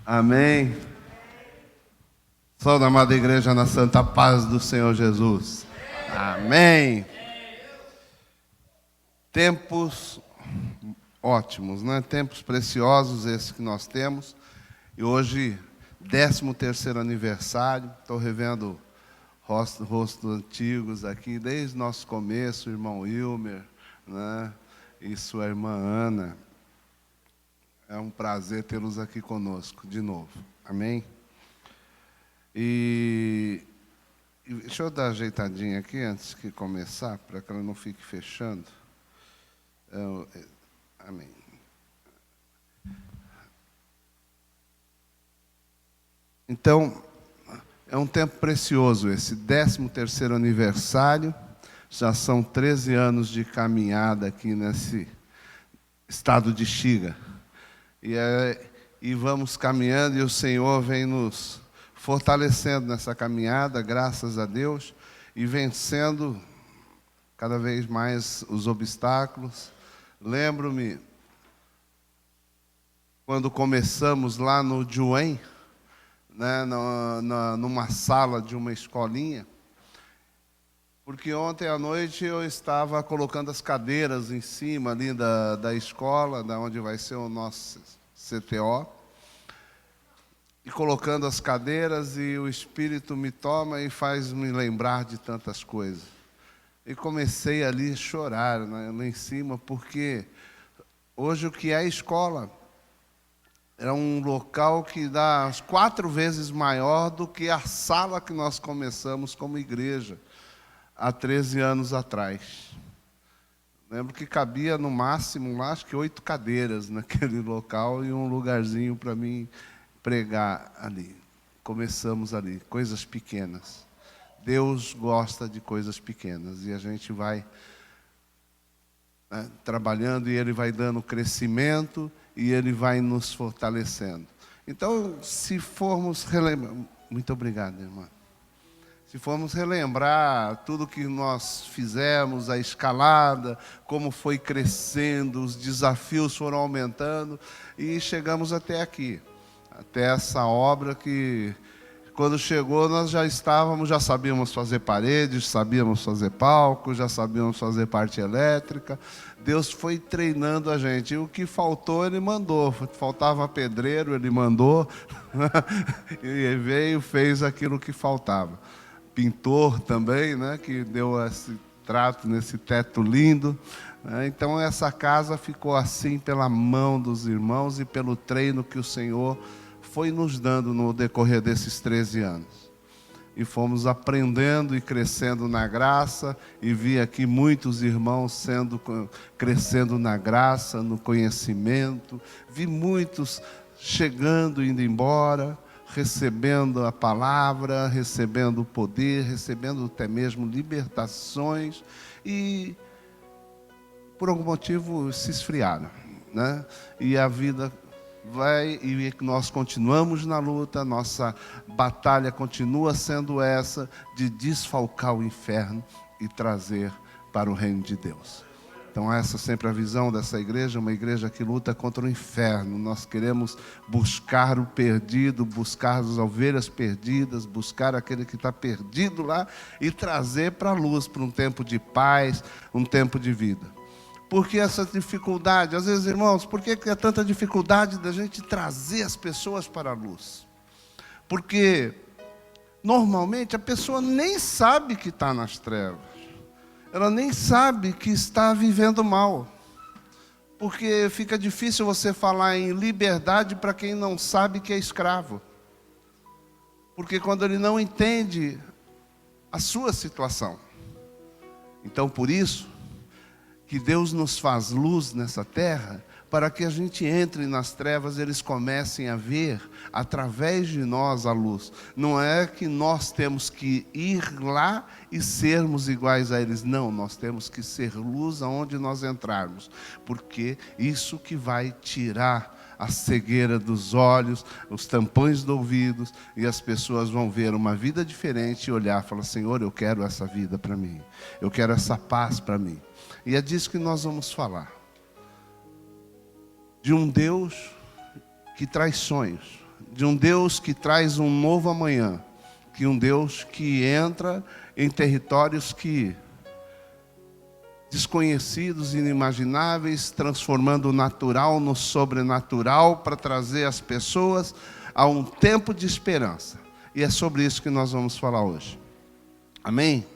Amém. Saúde, amada igreja, na santa paz do Senhor Jesus. Amém. Tempos ótimos, né? Tempos preciosos esses que nós temos. E hoje, 13º aniversário. Estou revendo rostos antigos aqui, desde nosso começo, o irmão Wilmer, né? E sua irmã Ana. É um prazer tê-los aqui conosco de novo. Amém? E deixa eu dar uma ajeitadinha aqui antes de começar, para que ela não fique fechando. Amém. Então, é um tempo precioso esse 13º aniversário. Já são 13 anos de caminhada aqui nesse estado de Xiga. E vamos caminhando, e o Senhor vem nos fortalecendo nessa caminhada, graças a Deus, e vencendo cada vez mais os obstáculos. Lembro-me, quando começamos lá no Juém, né, numa sala de uma escolinha, porque ontem à noite eu estava colocando as cadeiras em cima ali da escola, da onde vai ser o nosso CTO, e colocando as cadeiras, e o Espírito me toma e faz me lembrar de tantas coisas. E comecei ali a chorar, né, lá em cima, porque hoje o que é a escola é um local que dá 4 vezes maior do que a sala que nós começamos como igreja há 13 anos atrás. Lembro que cabia no máximo, lá, acho que 8 cadeiras naquele local e um lugarzinho para mim pregar ali. Começamos ali, coisas pequenas. Deus gosta de coisas pequenas e a gente vai, né, trabalhando, e Ele vai dando crescimento e Ele vai nos fortalecendo. Então, se formos relembrar... Muito obrigado, irmã. Se formos relembrar tudo que nós fizemos, a escalada, como foi crescendo, os desafios foram aumentando, e chegamos até aqui, até essa obra que, quando chegou, nós já sabíamos fazer paredes, sabíamos fazer palco, já sabíamos fazer parte elétrica. Deus foi treinando a gente, e o que faltou Ele mandou. Faltava pedreiro, Ele mandou, e veio, fez aquilo que faltava. Pintor também, né, que deu esse trato nesse teto lindo. Então essa casa ficou assim pela mão dos irmãos e pelo treino que o Senhor foi nos dando no decorrer desses 13 anos. E fomos aprendendo e crescendo na graça, e vi aqui muitos irmãos crescendo na graça, no conhecimento. Vi muitos chegando, indo embora, recebendo a palavra, recebendo o poder, recebendo até mesmo libertações, e por algum motivo se esfriaram, né? E a vida vai, e nós continuamos na luta. Nossa batalha continua sendo essa, de desfalcar o inferno e trazer para o reino de Deus. Então essa é sempre a visão dessa igreja, uma igreja que luta contra o inferno. Nós queremos buscar o perdido, buscar as ovelhas perdidas, buscar aquele que está perdido lá e trazer para a luz, para um tempo de paz, um tempo de vida. Por que essa dificuldade? Às vezes, irmãos, por que é tanta dificuldade da gente trazer as pessoas para a luz? Porque normalmente a pessoa nem sabe que está nas trevas. Ela nem sabe que está vivendo mal. Porque fica difícil você falar em liberdade para quem não sabe que é escravo. Porque quando ele não entende a sua situação. Então, por isso que Deus nos faz luz nessa terra, para que a gente entre nas trevas, eles comecem a ver através de nós a luz. Não é que nós temos que ir lá e sermos iguais a eles. Não, nós temos que ser luz aonde nós entrarmos. Porque isso que vai tirar a cegueira dos olhos, os tampões dos ouvidos, e as pessoas vão ver uma vida diferente e olhar e falar: Senhor, eu quero essa vida para mim. Eu quero essa paz para mim. E é disso que nós vamos falar. De um Deus que traz sonhos, de um Deus que traz um novo amanhã, que um Deus que entra em territórios que desconhecidos, inimagináveis, transformando o natural no sobrenatural para trazer as pessoas a um tempo de esperança. E é sobre isso que nós vamos falar hoje. Amém?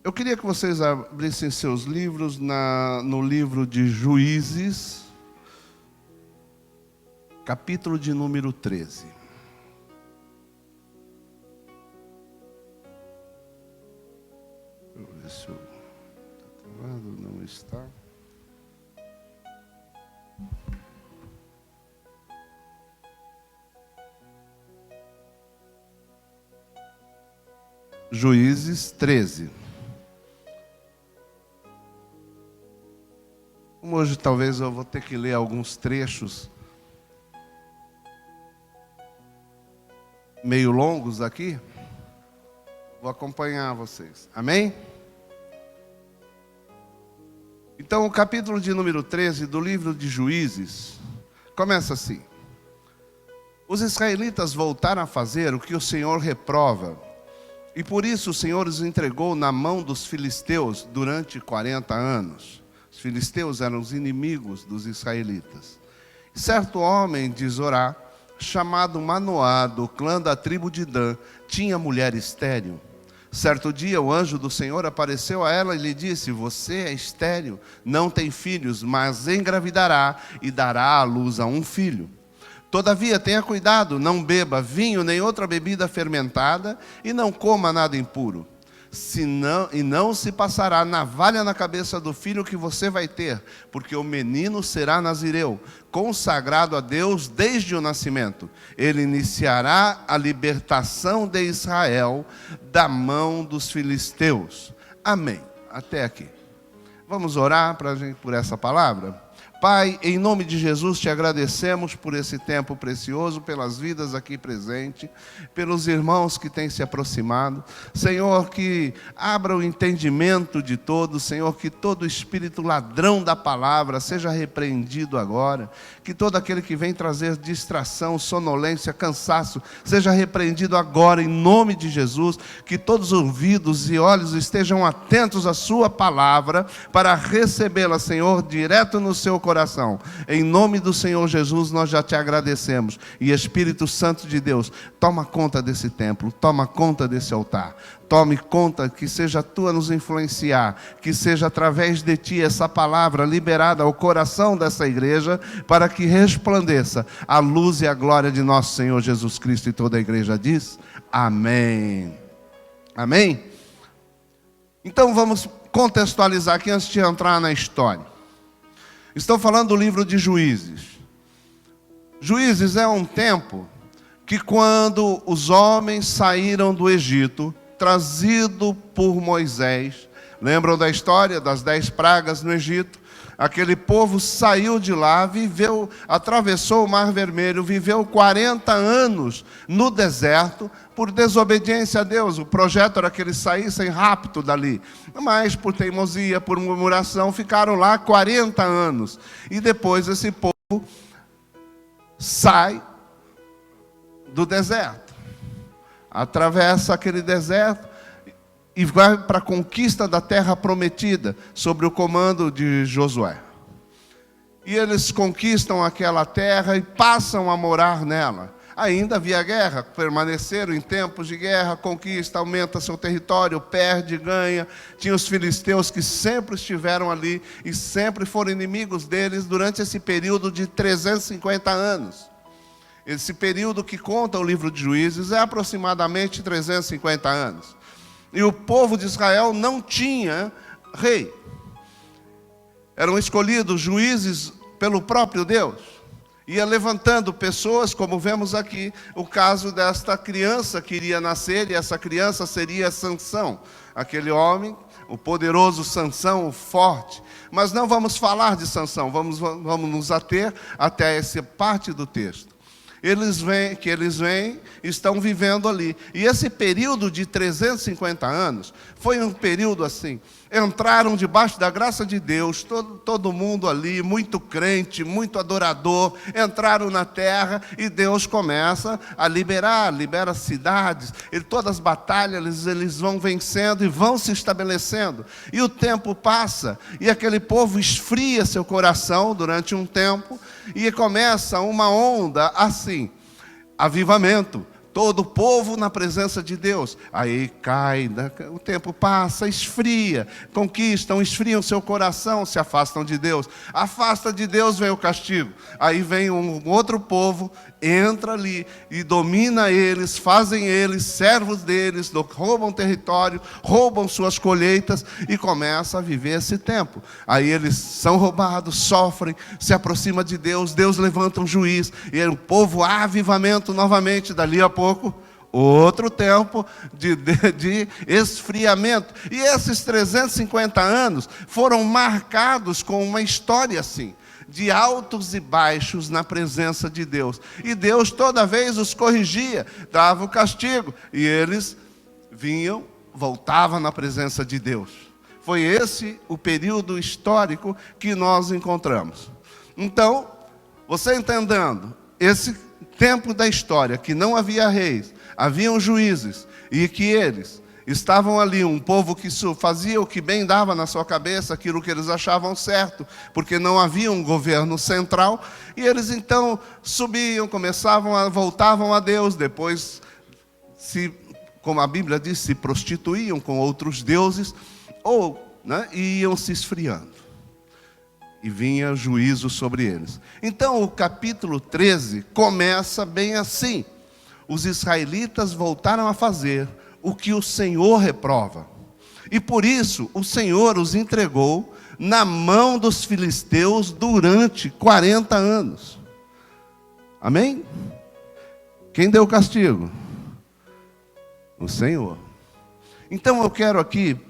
Eu queria que vocês abrissem seus livros no livro de Juízes, capítulo de número 13. Deixa eu ver se está travado, não está. Juízes 13. Como hoje talvez eu vou ter que ler alguns trechos meio longos aqui, vou acompanhar vocês. Amém? Então, o capítulo de número 13 do livro de Juízes começa assim: os israelitas voltaram a fazer o que o Senhor reprova, e por isso o Senhor os entregou na mão dos filisteus durante 40 anos. Os filisteus eram os inimigos dos israelitas. Certo homem de Zorá, chamado Manoá, do clã da tribo de Dan, tinha mulher estéril. Certo dia o anjo do Senhor apareceu a ela e lhe disse: você é estéril, não tem filhos, mas engravidará e dará à luz a um filho. Todavia tenha cuidado, não beba vinho nem outra bebida fermentada e não coma nada impuro. Não se passará navalha na cabeça do filho que você vai ter, porque o menino será nazireu, consagrado a Deus desde o nascimento. Ele iniciará a libertação de Israel da mão dos filisteus. Amém. Até aqui. Vamos orar por essa palavra? Pai, em nome de Jesus, te agradecemos por esse tempo precioso, pelas vidas aqui presentes, pelos irmãos que têm se aproximado. Senhor, que abra o entendimento de todos, Senhor, que todo espírito ladrão da palavra seja repreendido agora, que todo aquele que vem trazer distração, sonolência, cansaço, seja repreendido agora, em nome de Jesus, que todos os ouvidos e olhos estejam atentos à sua palavra, para recebê-la, Senhor, direto no seu coração. Em nome do Senhor Jesus, nós já te agradecemos. E Espírito Santo de Deus, toma conta desse templo, toma conta desse altar. Tome conta, que seja tu a nos influenciar, que seja através de ti essa palavra liberada ao coração dessa igreja, para que resplandeça a luz e a glória de nosso Senhor Jesus Cristo. E toda a igreja diz: amém. Amém? Então vamos contextualizar aqui antes de entrar na história. Estou falando do livro de Juízes. Juízes é um tempo que, quando os homens saíram do Egito, trazido por Moisés, lembram da história das 10 pragas no Egito? Aquele povo saiu de lá, atravessou o Mar Vermelho, viveu 40 anos no deserto por desobediência a Deus. O projeto era que eles saíssem rápido dali, mas por teimosia, por murmuração, ficaram lá 40 anos. E depois esse povo sai do deserto, atravessa aquele deserto e vai para a conquista da terra prometida, sob o comando de Josué. E eles conquistam aquela terra e passam a morar nela. Ainda havia guerra, permaneceram em tempos de guerra, conquista, aumenta seu território, perde, ganha. Tinha os filisteus que sempre estiveram ali e sempre foram inimigos deles durante esse período de 350 anos. Esse período que conta o livro de Juízes é aproximadamente 350 anos. E o povo de Israel não tinha rei. Eram escolhidos juízes pelo próprio Deus. Ia levantando pessoas, como vemos aqui, o caso desta criança que iria nascer, e essa criança seria Sansão. Aquele homem, o poderoso Sansão, o forte. Mas não vamos falar de Sansão, vamos nos ater até essa parte do texto. Eles vêm, estão vivendo ali. E esse período de 350 anos foi um período assim, entraram debaixo da graça de Deus, todo mundo ali, muito crente, muito adorador, entraram na terra e Deus começa a libera cidades, e todas as batalhas eles vão vencendo e vão se estabelecendo. E o tempo passa, e aquele povo esfria seu coração durante um tempo, e começa uma onda assim, avivamento. Todo o povo na presença de Deus. Aí cai, o tempo passa, esfria, conquistam, esfriam seu coração, se afastam de Deus. Afasta de Deus, vem o castigo. Aí vem um outro povo, entra ali e domina eles, fazem eles servos deles, roubam território, roubam suas colheitas e começa a viver esse tempo. Aí eles são roubados, sofrem, se aproximam de Deus, Deus levanta um juiz, e o povo há avivamento novamente, dali a pouco, outro tempo de esfriamento. E esses 350 anos foram marcados com uma história assim, de altos e baixos na presença de Deus. E Deus toda vez os corrigia, dava o castigo, e eles vinham, voltavam na presença de Deus. Foi esse o período histórico que nós encontramos. Então, você entendendo esse tempo da história, que não havia reis, haviam juízes, e que eles estavam ali, um povo que fazia o que bem dava na sua cabeça, aquilo que eles achavam certo, porque não havia um governo central, e eles então subiam, voltavam a Deus, depois, como a Bíblia diz, se prostituíam com outros deuses, e iam se esfriando. E vinha juízo sobre eles. Então o capítulo 13 começa bem assim. Os israelitas voltaram a fazer o que o Senhor reprova. E por isso o Senhor os entregou na mão dos filisteus durante 40 anos. Amém? Quem deu o castigo? O Senhor. Então eu quero aqui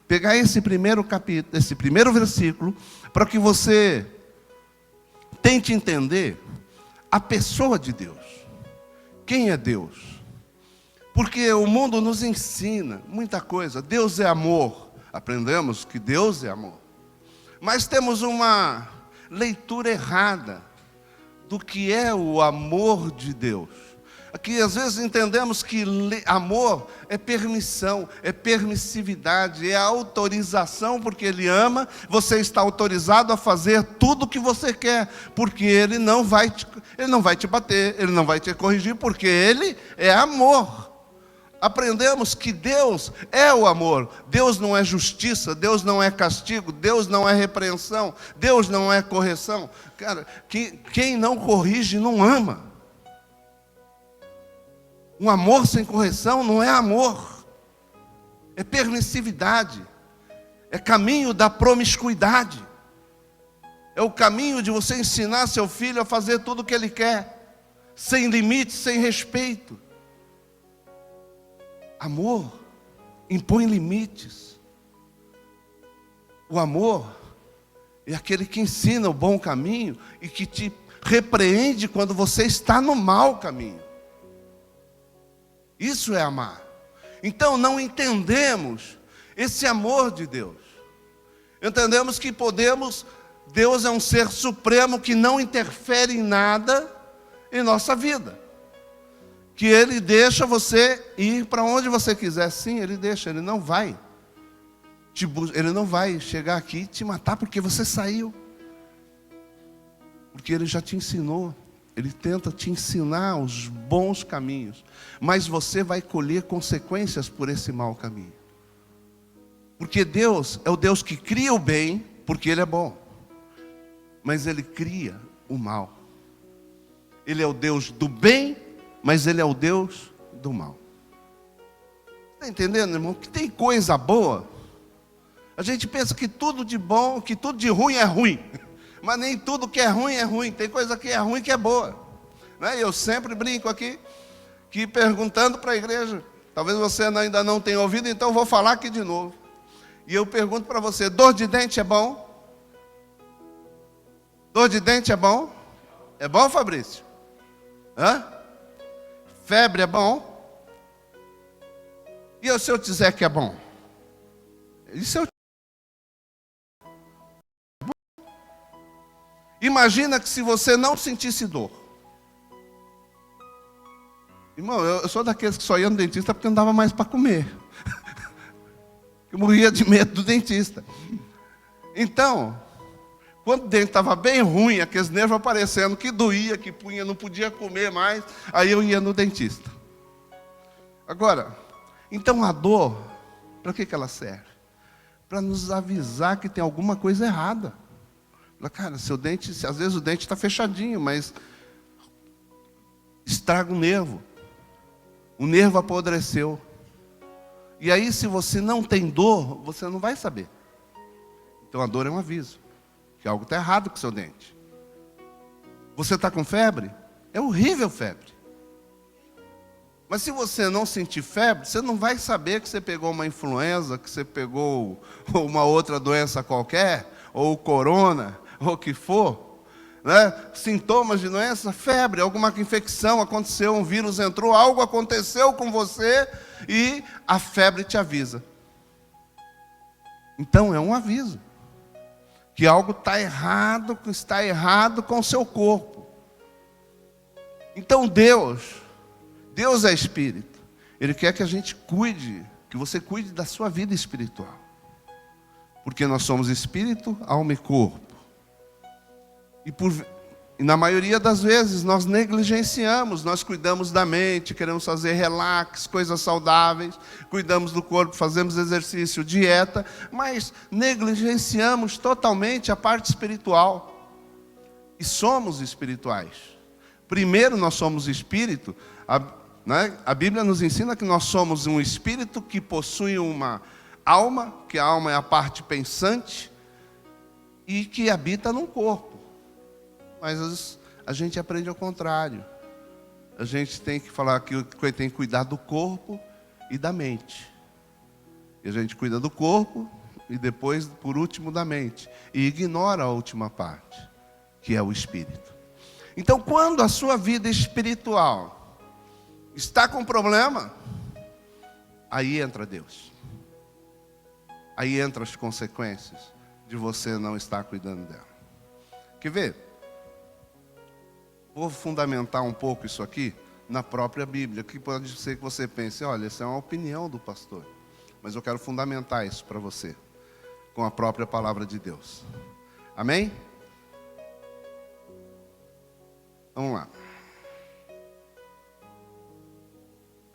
pegar esse primeiro capítulo, esse primeiro versículo, para que você tente entender a pessoa de Deus. Quem é Deus? Porque o mundo nos ensina muita coisa. Deus é amor. Aprendemos que Deus é amor. Mas temos uma leitura errada do que é o amor de Deus. Aqui às vezes entendemos que amor é permissão, é permissividade, é autorização, porque Ele ama, você está autorizado a fazer tudo o que você quer, porque Ele não vai te bater, Ele não vai te corrigir, porque Ele é amor. Aprendemos que Deus é o amor. Deus não é justiça, Deus não é castigo, Deus não é repreensão, Deus não é correção. Cara, quem não corrige não ama. Um amor sem correção não é amor, é permissividade, é caminho da promiscuidade, é o caminho de você ensinar seu filho a fazer tudo o que ele quer, sem limite, sem respeito. Amor impõe limites. O amor é aquele que ensina o bom caminho e que te repreende quando você está no mau caminho. Isso é amar. Então não entendemos esse amor de Deus. Entendemos que Deus é um ser supremo que não interfere em nada em nossa vida. Que Ele deixa você ir para onde você quiser. Sim, Ele deixa, Ele não vai chegar aqui e te matar porque você saiu. Porque Ele já te ensinou. Ele tenta te ensinar os bons caminhos, mas você vai colher consequências por esse mau caminho. Porque Deus é o Deus que cria o bem, porque Ele é bom, mas Ele cria o mal. Ele é o Deus do bem, mas Ele é o Deus do mal. Está entendendo, irmão? Que tem coisa boa. A gente pensa que tudo de bom, que tudo de ruim é ruim. Mas nem tudo que é ruim. Tem coisa que é ruim que é boa. Eu sempre brinco aqui, que perguntando para a igreja, talvez você ainda não tenha ouvido, então eu vou falar aqui de novo. E eu pergunto para você, dor de dente é bom? Dor de dente é bom? É bom, Fabrício? Febre é bom? E se eu dizer que é bom? E se eu Imagina que se você não sentisse dor. Irmão, eu sou daqueles que só ia no dentista porque não dava mais para comer. Eu morria de medo do dentista. Então, quando o dente estava bem ruim, aqueles nervos aparecendo, que doía, que punha, não podia comer mais, aí eu ia no dentista. Agora, então a dor, para que ela serve? Para nos avisar que tem alguma coisa errada. Cara, seu dente, às vezes o dente está fechadinho, mas estraga o nervo. O nervo apodreceu. E aí, se você não tem dor, você não vai saber. Então a dor é um aviso que algo está errado com o seu dente. Você está com febre? É horrível febre. Mas se você não sentir febre, você não vai saber que você pegou uma influenza, que você pegou uma outra doença qualquer, ou corona, ou o que for. Né? Sintomas de doença, febre, alguma infecção aconteceu, um vírus entrou, algo aconteceu com você e a febre te avisa. Então é um aviso que algo está errado com o seu corpo. Então Deus é espírito. Ele quer que a gente cuide, que você cuide da sua vida espiritual. Porque nós somos espírito, alma e corpo. E na maioria das vezes nós negligenciamos, nós cuidamos da mente, queremos fazer relax, coisas saudáveis, cuidamos do corpo, fazemos exercício, dieta, mas negligenciamos totalmente a parte espiritual. E somos espirituais. Primeiro nós somos espírito, a Bíblia nos ensina que nós somos um espírito que possui uma alma, que a alma é a parte pensante, e que habita num corpo. Mas a gente aprende ao contrário. A gente tem que falar que tem que cuidar do corpo e da mente. E a gente cuida do corpo e depois, por último, da mente. E ignora a última parte, que é o espírito. Então, quando a sua vida espiritual está com problema, aí entra Deus. Aí entram as consequências de você não estar cuidando dela. Quer ver? Vou fundamentar um pouco isso aqui na própria Bíblia, que pode ser que você pense, olha, essa é uma opinião do pastor, mas eu quero fundamentar isso para você, com a própria palavra de Deus. Amém? Vamos lá.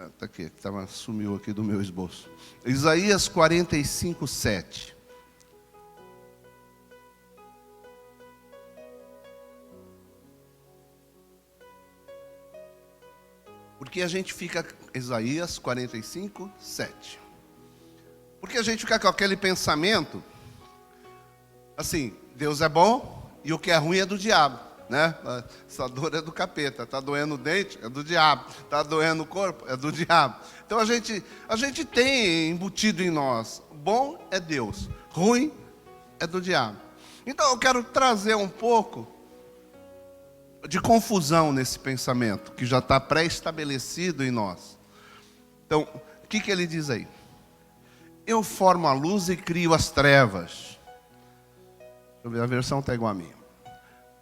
Está aqui, sumiu aqui do meu esboço. Isaías 45, 7. Porque a gente fica, Isaías 45, 7. Porque a gente fica com aquele pensamento, assim, Deus é bom e o que é ruim é do diabo, né? Essa dor é do capeta, está doendo o dente, é do diabo, está doendo o corpo, é do diabo. Então a gente tem embutido em nós, bom é Deus, ruim é do diabo. Então eu quero trazer um pouco de confusão nesse pensamento, que já está pré-estabelecido em nós. Então, o que ele diz aí? Eu formo a luz e crio as trevas. Deixa eu ver, a versão está igual a minha.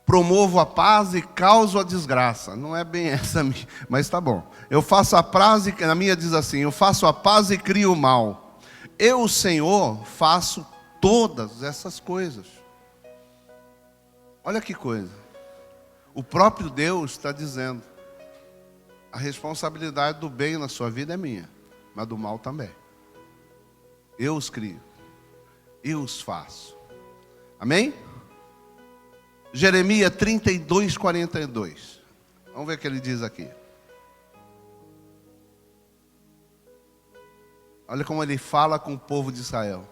Promovo a paz e causo a desgraça. Não é bem essa, mas está bom. Eu faço a paz e, na minha diz assim, eu faço a paz e crio o mal. Eu, Senhor, faço todas essas coisas. Olha que coisa. O próprio Deus está dizendo, a responsabilidade do bem na sua vida é minha, mas do mal também. Eu os crio, eu os faço. Amém? Jeremias 32, 42. Vamos ver o que ele diz aqui. Olha como ele fala com o povo de Israel.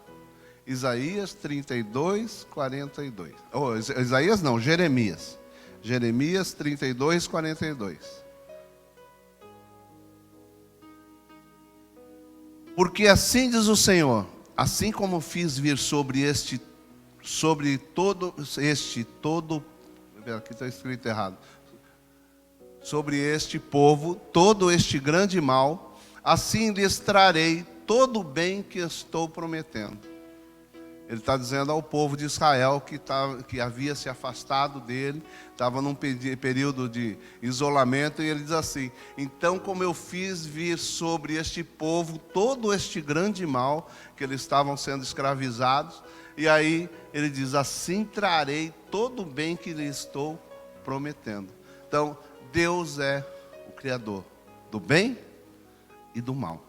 Isaías 32, 42. Oh, Isaías não, Jeremias. Jeremias 32, 42. Porque assim diz o Senhor, assim como fiz vir sobre todo, aqui está escrito errado, sobre este povo, todo este grande mal, assim lhes trarei todo o bem que estou prometendo. Ele está dizendo ao povo de Israel que havia se afastado dele, estava num período de isolamento, e ele diz assim: então, como eu fiz vir sobre este povo todo este grande mal, que eles estavam sendo escravizados, e aí ele diz: assim trarei todo o bem que lhe estou prometendo. Então, Deus é o Criador do bem e do mal.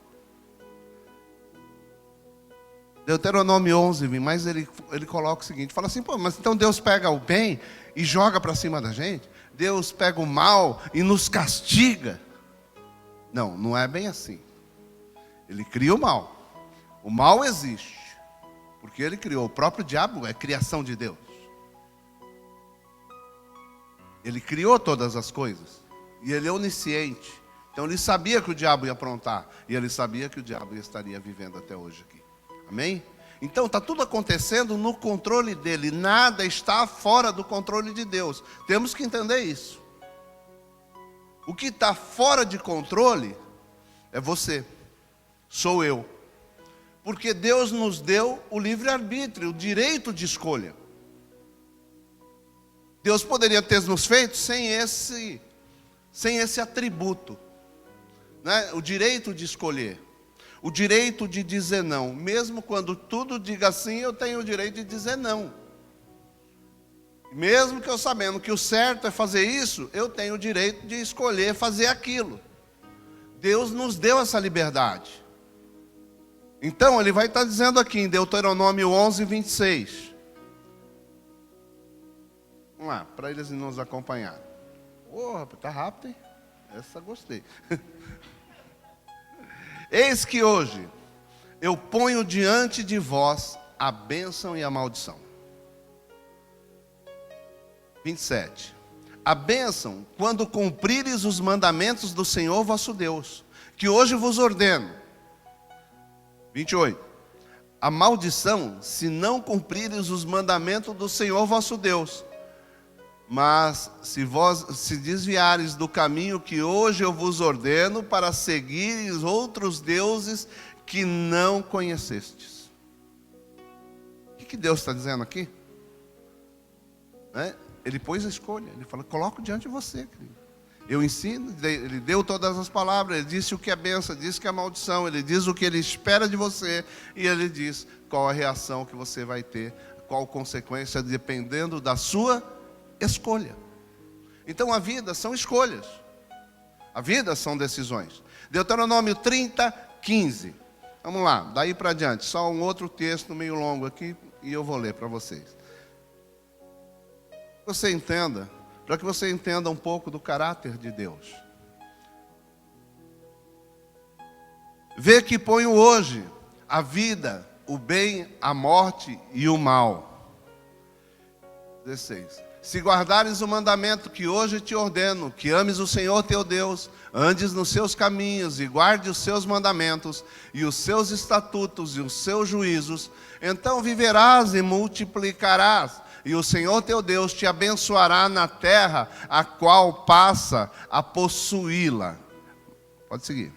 Deuteronômio 11, mas ele coloca o seguinte, fala assim: pô, mas então Deus pega o bem e joga para cima da gente? Deus pega o mal e nos castiga? Não, não é bem assim. Ele cria o mal. O mal existe, porque ele criou. O próprio diabo é criação de Deus. Ele criou todas as coisas. E ele é onisciente. Então ele sabia que o diabo ia aprontar. E ele sabia que o diabo estaria vivendo até hoje aqui. Amém? Então está tudo acontecendo no controle dele. Nada está fora do controle de Deus. Temos que entender isso. O que está fora de controle é você. Sou eu. Porque Deus nos deu o livre-arbítrio, o direito de escolha. Deus poderia ter nos feito sem esse atributo, né? O direito de escolher. O direito de dizer não. Mesmo quando tudo diga sim, eu tenho o direito de dizer não. Mesmo que eu sabendo que o certo é fazer isso, eu tenho o direito de escolher fazer aquilo. Deus nos deu essa liberdade. Então, ele vai estar dizendo aqui em Deuteronômio 11, 26. Vamos lá, para eles nos acompanharem. Rapaz, tá rápido, hein? Essa gostei. Eis que hoje eu ponho diante de vós a bênção e a maldição. 27. A bênção, quando cumprires os mandamentos do Senhor vosso Deus, que hoje vos ordeno. 28. A maldição, se não cumprires os mandamentos do Senhor vosso Deus. Mas se desviares do caminho que hoje eu vos ordeno, para seguires outros deuses que não conhecestes. O que Deus está dizendo aqui? Ele pôs a escolha. Ele falou: coloco diante de você, querido. Eu ensino. Ele deu todas as palavras. Ele disse o que é bênção, disse que é maldição. Ele diz o que ele espera de você. E ele diz qual a reação que você vai ter, qual consequência, dependendo da sua escolha. Então a vida são escolhas. A vida são decisões. Deuteronômio 30, 15. Vamos lá, daí para diante. Só um outro texto meio longo aqui e eu vou ler para vocês. Você entenda, para que você entenda um pouco do caráter de Deus. Vê que ponho hoje a vida, o bem, a morte e o mal. 16. Se guardares o mandamento que hoje te ordeno, que ames o Senhor teu Deus, andes nos seus caminhos e guarde os seus mandamentos e os seus estatutos e os seus juízos, então viverás e multiplicarás, e o Senhor teu Deus te abençoará na terra a qual passa a possuí-la. Pode seguir.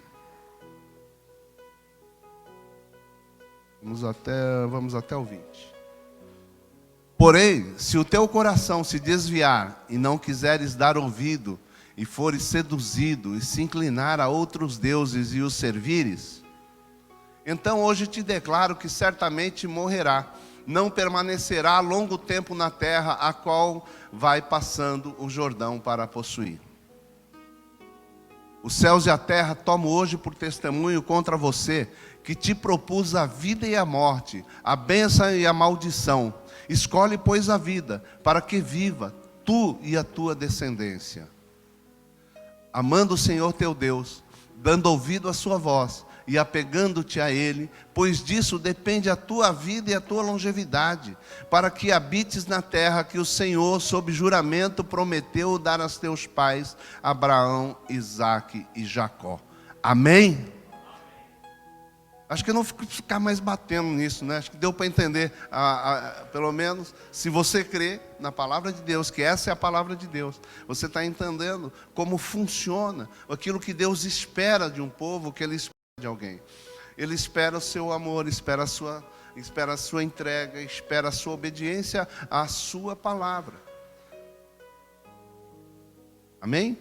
Vamos até o 20. Porém, se o teu coração se desviar e não quiseres dar ouvido, e fores seduzido e se inclinar a outros deuses e os servires, então hoje te declaro que certamente morrerá, não permanecerá longo tempo na terra a qual vai passando o Jordão para possuir. Os céus e a terra tomo hoje por testemunho contra você, que te propus a vida e a morte, a bênção e a maldição. Escolhe, pois, a vida, para que viva tu e a tua descendência, amando o Senhor teu Deus, dando ouvido à sua voz e apegando-te a Ele, pois disso depende a tua vida e a tua longevidade, para que habites na terra que o Senhor, sob juramento, prometeu dar aos teus pais, Abraão, Isaque e Jacó. Amém? Acho que eu não vou ficar mais batendo nisso, né? Acho que deu para entender, pelo menos, se você crê na palavra de Deus, que essa é a palavra de Deus, você está entendendo como funciona aquilo que Deus espera de um povo, que Ele espera de alguém. Ele espera o seu amor, espera a sua espera a sua entrega, espera a sua obediência à sua palavra. Amém?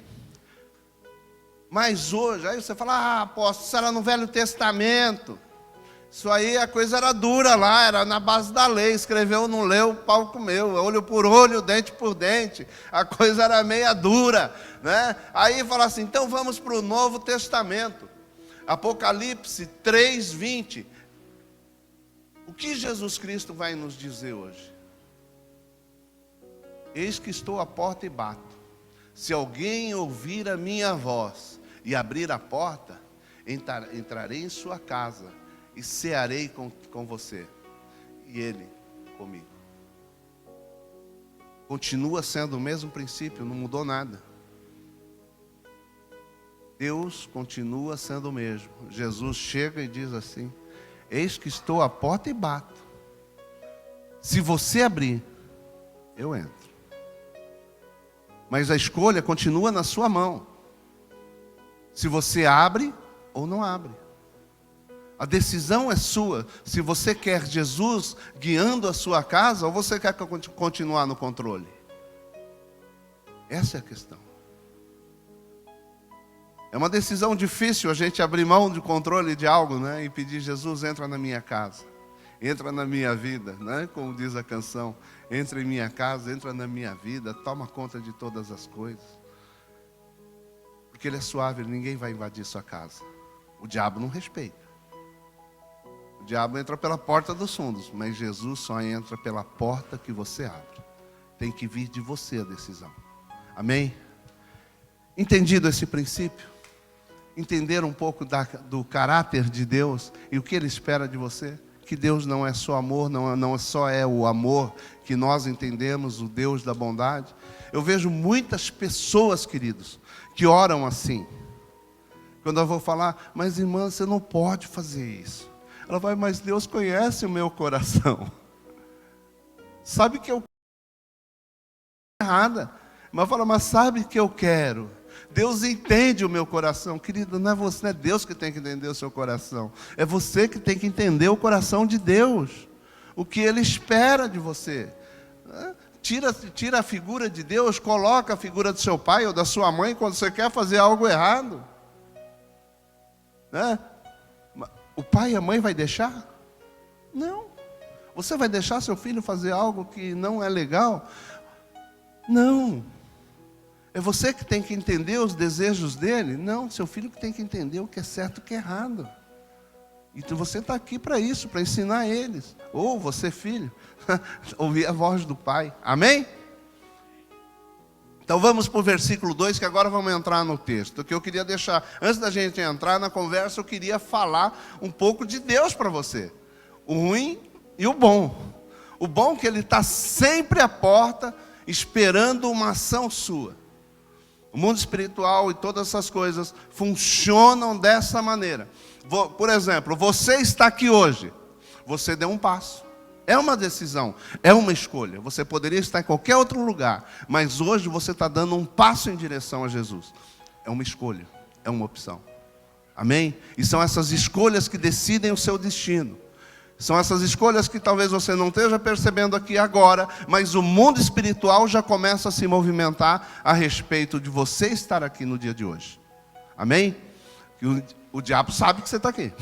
Mas hoje, aí você fala, apóstolo, isso era no Velho Testamento. Isso aí a coisa era dura lá, era na base da lei. Escreveu, não leu, o pau comeu, olho por olho, dente por dente. A coisa era meia dura, né? Aí fala assim, então vamos para o Novo Testamento. Apocalipse 3:20. O que Jesus Cristo vai nos dizer hoje? Eis que estou à porta e bato. Se alguém ouvir a minha voz e abrir a porta, entrarei em sua casa e cearei com você, e ele comigo. Continua sendo o mesmo princípio, não mudou nada. Deus continua sendo o mesmo. Jesus chega e diz assim, eis que estou à porta e bato. Se você abrir, eu entro. Mas a escolha continua na sua mão. Se você abre ou não abre. A decisão é sua. Se você quer Jesus guiando a sua casa, ou você quer continuar no controle. Essa é a questão. É uma decisão difícil a gente abrir mão de controle de algo, né? E pedir, Jesus, entra na minha casa. Entra na minha vida, né? Como diz a canção. Entra em minha casa, entra na minha vida. Toma conta de todas as coisas. Porque Ele é suave, ninguém vai invadir sua casa. O diabo não respeita. O diabo entra pela porta dos fundos, mas Jesus só entra pela porta que você abre. Tem que vir de você a decisão. Amém? Entendido esse princípio? Entender um pouco do caráter de Deus e o que Ele espera de você? Que Deus não é só amor, não só é o amor que nós entendemos, o Deus da bondade. Eu vejo muitas pessoas, queridos, que oram assim. Quando eu vou falar, mas irmã, você não pode fazer isso. Ela vai, mas Deus conhece o meu coração. Sabe que eu errada. Mas fala, mas sabe que eu quero. Deus entende o meu coração. Querido, não é você, não é Deus que tem que entender o seu coração. É você que tem que entender o coração de Deus. O que Ele espera de você. Tira a figura de Deus, coloca a figura do seu pai ou da sua mãe quando você quer fazer algo errado. Né? O pai e a mãe vai deixar? Não. Você vai deixar seu filho fazer algo que não é legal? Não. É você que tem que entender os desejos dele? Não, seu filho que tem que entender o que é certo e o que é errado. Então você está aqui para isso, para ensinar eles. Ou você, filho, ouvir a voz do pai. Amém? Então vamos para o versículo 2, que agora vamos entrar no texto. Que eu queria deixar, antes da gente entrar na conversa, eu queria falar um pouco de Deus para você. O ruim e o bom. O bom é que Ele está sempre à porta, esperando uma ação sua. O mundo espiritual e todas essas coisas funcionam dessa maneira. Por exemplo, você está aqui hoje. Você deu um passo. É uma decisão, é uma escolha. Você poderia estar em qualquer outro lugar, mas hoje você está dando um passo em direção a Jesus. É uma escolha, é uma opção. Amém? E são essas escolhas que decidem o seu destino. São essas escolhas que talvez você não esteja percebendo aqui agora, mas o mundo espiritual já começa a se movimentar a respeito de você estar aqui no dia de hoje. Amém? E o diabo sabe que você está aqui.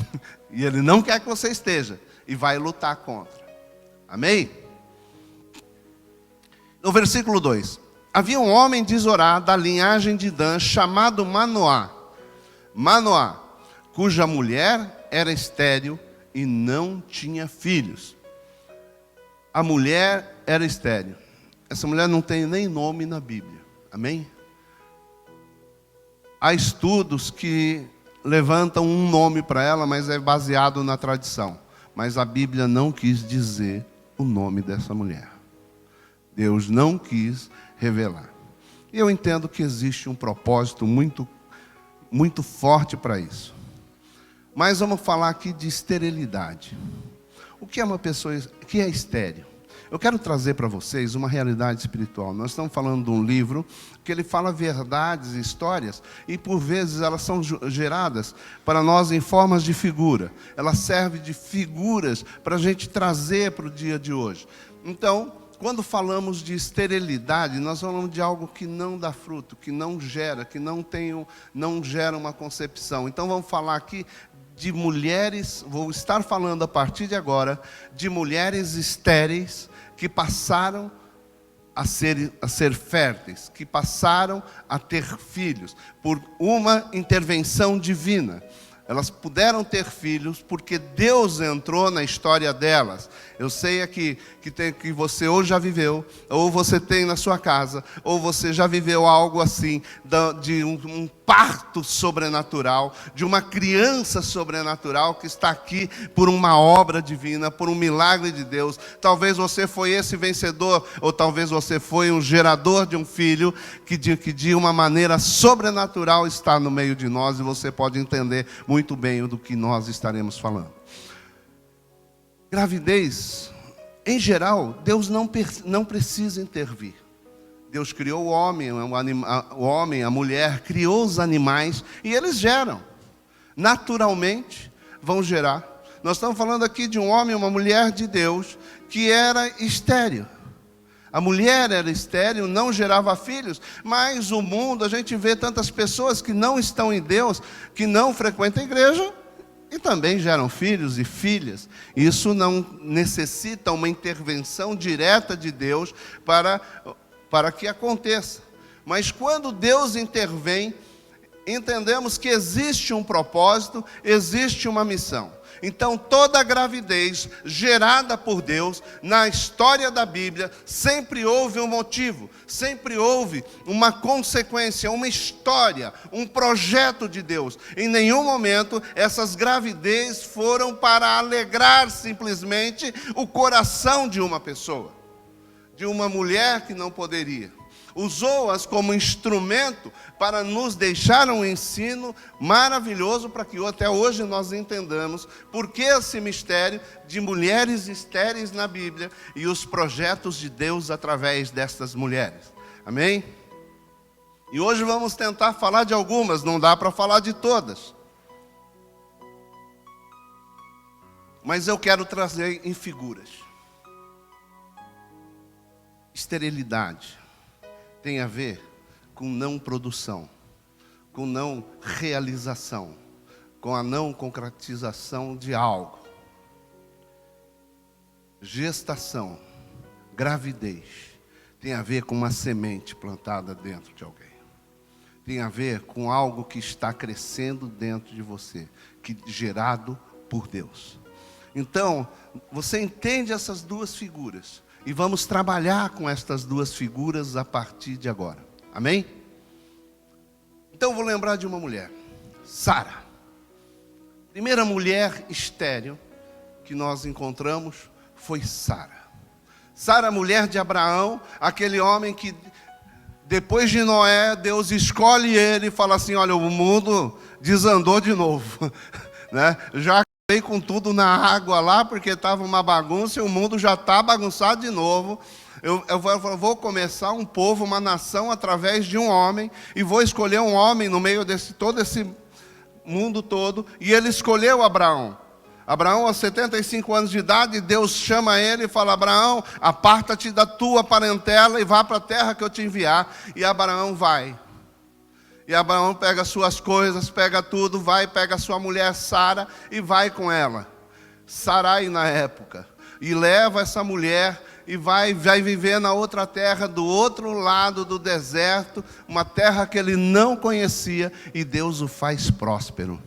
E ele não quer que você esteja. E vai lutar contra. Amém? No versículo 2. Havia um homem de Zorá, da linhagem de Dan, chamado Manoá. Manoá, cuja mulher era estéril e não tinha filhos. A mulher era estéril. Essa mulher não tem nem nome na Bíblia. Amém? Há estudos que levantam um nome para ela, mas é baseado na tradição. Mas a Bíblia não quis dizer o nome dessa mulher. Deus não quis revelar. E eu entendo que existe um propósito muito, muito forte para isso. Mas vamos falar aqui de esterilidade. O que é uma pessoa que é estéril? Eu quero trazer para vocês uma realidade espiritual. Nós estamos falando de um livro que ele fala verdades e histórias, e por vezes elas são geradas para nós em formas de figura. Ela serve de figuras para a gente trazer para o dia de hoje. Então, quando falamos de esterilidade, nós falamos de algo que não dá fruto, que não gera, que não gera uma concepção. Então vamos falar aqui de mulheres, vou estar falando a partir de agora, de mulheres estéreis que passaram a ser férteis, que passaram a ter filhos, por uma intervenção divina. Elas puderam ter filhos porque Deus entrou na história delas. Eu sei aqui que você ou já viveu, ou você tem na sua casa, ou você já viveu algo assim, de um parto sobrenatural, de uma criança sobrenatural que está aqui por uma obra divina, por um milagre de Deus. Talvez você foi esse vencedor, ou talvez você foi um gerador de um filho que de uma maneira sobrenatural está no meio de nós, e você pode entender muito bem do que nós estaremos falando. Gravidez, em geral, Deus não precisa intervir. Deus criou o homem, a mulher, criou os animais, e eles geram. Naturalmente, vão gerar. Nós estamos falando aqui de um homem e uma mulher de Deus, que era estéril. A mulher era estéril, não gerava filhos, mas o mundo, a gente vê tantas pessoas que não estão em Deus, que não frequentam a igreja, e também geram filhos e filhas. Isso não necessita uma intervenção direta de Deus para que aconteça. Mas quando Deus intervém, entendemos que existe um propósito, existe uma missão. Então toda gravidez gerada por Deus, na história da Bíblia, sempre houve um motivo, sempre houve uma consequência, uma história, um projeto de Deus. Em nenhum momento essas gravidez foram para alegrar simplesmente o coração de uma pessoa, de uma mulher que não poderia. Usou-as como instrumento para nos deixar um ensino maravilhoso, para que até hoje nós entendamos por que esse mistério de mulheres estéreis na Bíblia e os projetos de Deus através destas mulheres. Amém? E hoje vamos tentar falar de algumas, não dá para falar de todas. Mas eu quero trazer em figuras. Esterilidade tem a ver com não produção, com não realização, com a não concretização de algo. Gestação, gravidez, tem a ver com uma semente plantada dentro de alguém. Tem a ver com algo que está crescendo dentro de você, gerado por Deus. Então, você entende essas duas figuras. E vamos trabalhar com estas duas figuras a partir de agora. Amém? Então eu vou lembrar de uma mulher, Sara. Primeira mulher estéril que nós encontramos foi Sara. Sara, mulher de Abraão, aquele homem que depois de Noé, Deus escolhe ele e fala assim: olha, o mundo desandou de novo, né? Já acabei com tudo na água lá, porque estava uma bagunça e o mundo já está bagunçado de novo. Eu vou começar um povo, uma nação através de um homem, e vou escolher um homem no meio desse todo esse mundo todo. E ele escolheu Abraão. Abraão, aos 75 anos de idade, Deus chama ele e fala: Abraão, aparta-te da tua parentela e vá para a terra que eu te enviar. E Abraão vai. E Abraão pega suas coisas, pega tudo, vai, pega sua mulher Sara e vai com ela. Sarai na época. E leva essa mulher e vai viver na outra terra, do outro lado do deserto, uma terra que ele não conhecia, e Deus o faz próspero.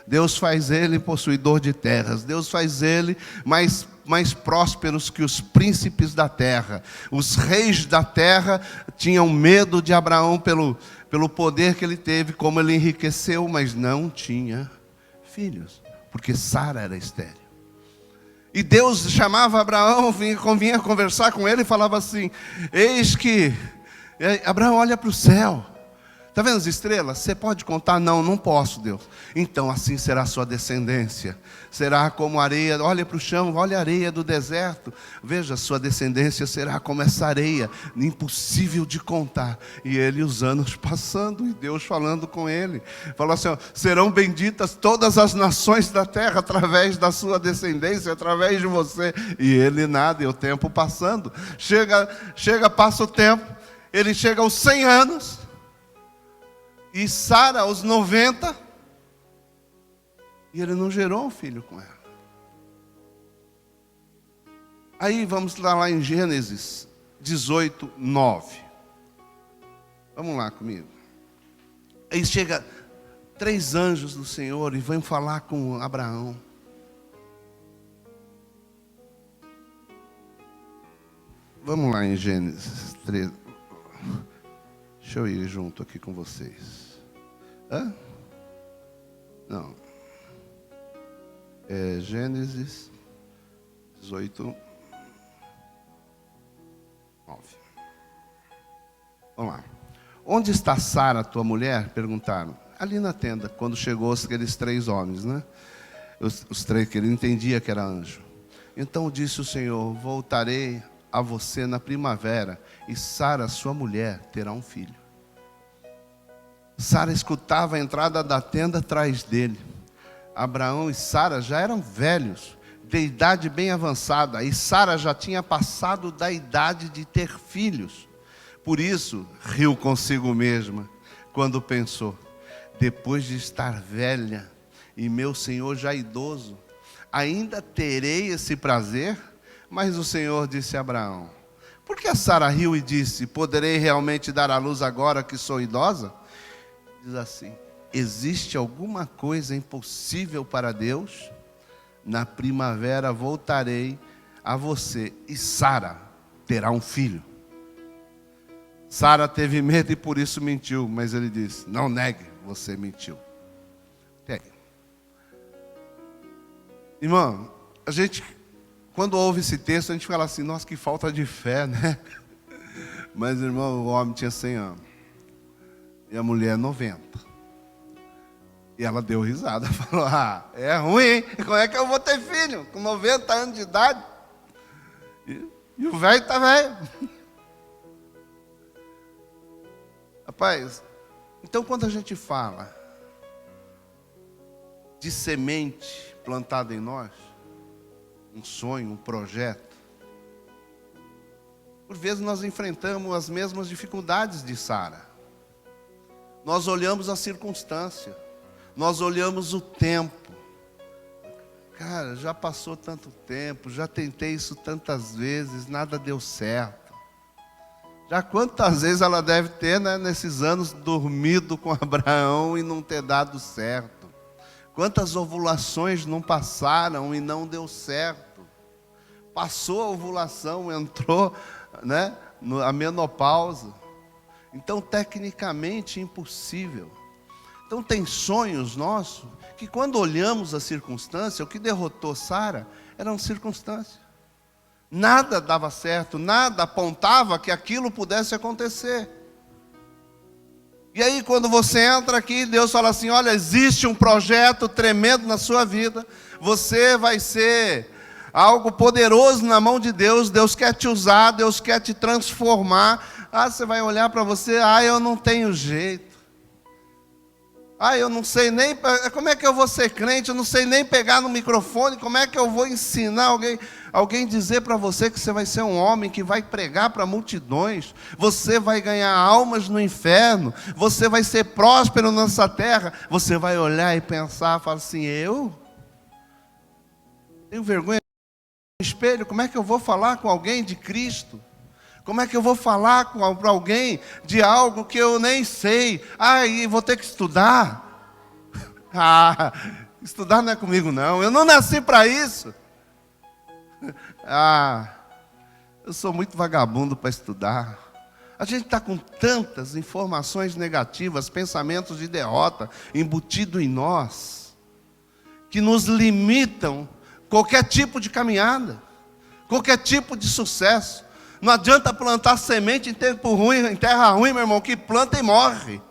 Deus faz ele possuidor de terras. Deus faz ele mais prósperos que os príncipes da terra. Os reis da terra tinham medo de Abraão pelo poder que ele teve, como ele enriqueceu, mas não tinha filhos, porque Sara era estéril. E Deus chamava Abraão, vinha conversar com ele e falava assim: eis que, Abraão, olha para o céu, Está vendo as estrelas? Você pode contar? Não, não posso, Deus. Então assim será a sua descendência. Será como areia, olha para o chão, olha a areia do deserto. Veja, a sua descendência será como essa areia, impossível de contar. E ele, os anos passando, e Deus falando com ele. Falou assim, ó, serão benditas todas as nações da terra, através da sua descendência, através de você. E ele nada, e o tempo passando. Passa o tempo, ele chega aos 100 anos, e Sara aos 90, e ele não gerou um filho com ela. Aí vamos lá em Gênesis 18, 9. Vamos lá comigo. Aí chega 3 anjos do Senhor e vão falar com Abraão. Vamos lá em Gênesis 13. Deixa eu ir junto aqui com vocês. Hã? Não. É Gênesis 18, 9. Vamos lá. Onde está Sara, tua mulher? Perguntaram. Ali na tenda, quando chegou aqueles 3 homens, né? Os 3 que ele entendia que era anjo. Então disse o Senhor, voltarei a você na primavera, e Sara, sua mulher, terá um filho. Sara escutava a entrada da tenda atrás dele. Abraão e Sara já eram velhos, de idade bem avançada, e Sara já tinha passado da idade de ter filhos. Por isso, riu consigo mesma, quando pensou, depois de estar velha, e meu senhor já idoso, ainda terei esse prazer? Mas o Senhor disse a Abraão, por que a Sara riu e disse, poderei realmente dar à luz agora que sou idosa? Diz assim, existe alguma coisa impossível para Deus? Na primavera voltarei a você e Sara terá um filho. Sara teve medo e por isso mentiu, mas ele disse, não negue, você mentiu. Até aí. Irmão, a gente, quando ouve esse texto, a gente fala assim, nossa, que falta de fé, né? Mas, irmão, o homem tinha 100 anos. E a mulher 90. E ela deu risada, falou, é ruim, hein? Como é que eu vou ter filho? Com 90 anos de idade? E o velho está velho. Rapaz, então quando a gente fala de semente plantada em nós, um sonho, um projeto, por vezes nós enfrentamos as mesmas dificuldades de Sara. Nós olhamos a circunstância, nós olhamos o tempo. Cara, já passou tanto tempo, já tentei isso tantas vezes, nada deu certo. Já quantas vezes ela deve ter, né, nesses anos, dormido com Abraão e não ter dado certo. Quantas ovulações não passaram e não deu certo. Passou a ovulação, entrou, né, a menopausa. Então, tecnicamente, impossível. Então, tem sonhos nossos que, quando olhamos a circunstância, o que derrotou Sara eram circunstâncias. Nada dava certo, nada apontava que aquilo pudesse acontecer. E aí, quando você entra aqui, Deus fala assim, olha, existe um projeto tremendo na sua vida, você vai ser algo poderoso na mão de Deus, Deus quer te usar, Deus quer te transformar. Você vai olhar para você, eu não tenho jeito. Eu não sei nem, como é que eu vou ser crente? Eu não sei nem pegar no microfone, como é que eu vou ensinar alguém dizer para você que você vai ser um homem que vai pregar para multidões, você vai ganhar almas no inferno, você vai ser próspero nessa terra. Você vai olhar e pensar, falar assim, eu tenho vergonha no espelho, como é que eu vou falar com alguém de Cristo? Como é que eu vou falar para alguém de algo que eu nem sei? E vou ter que estudar? Estudar não é comigo não, eu não nasci para isso. Eu sou muito vagabundo para estudar. A gente está com tantas informações negativas, pensamentos de derrota embutido em nós, que nos limitam qualquer tipo de caminhada, qualquer tipo de sucesso. Não adianta plantar semente em tempo ruim, em terra ruim, meu irmão, que planta e morre.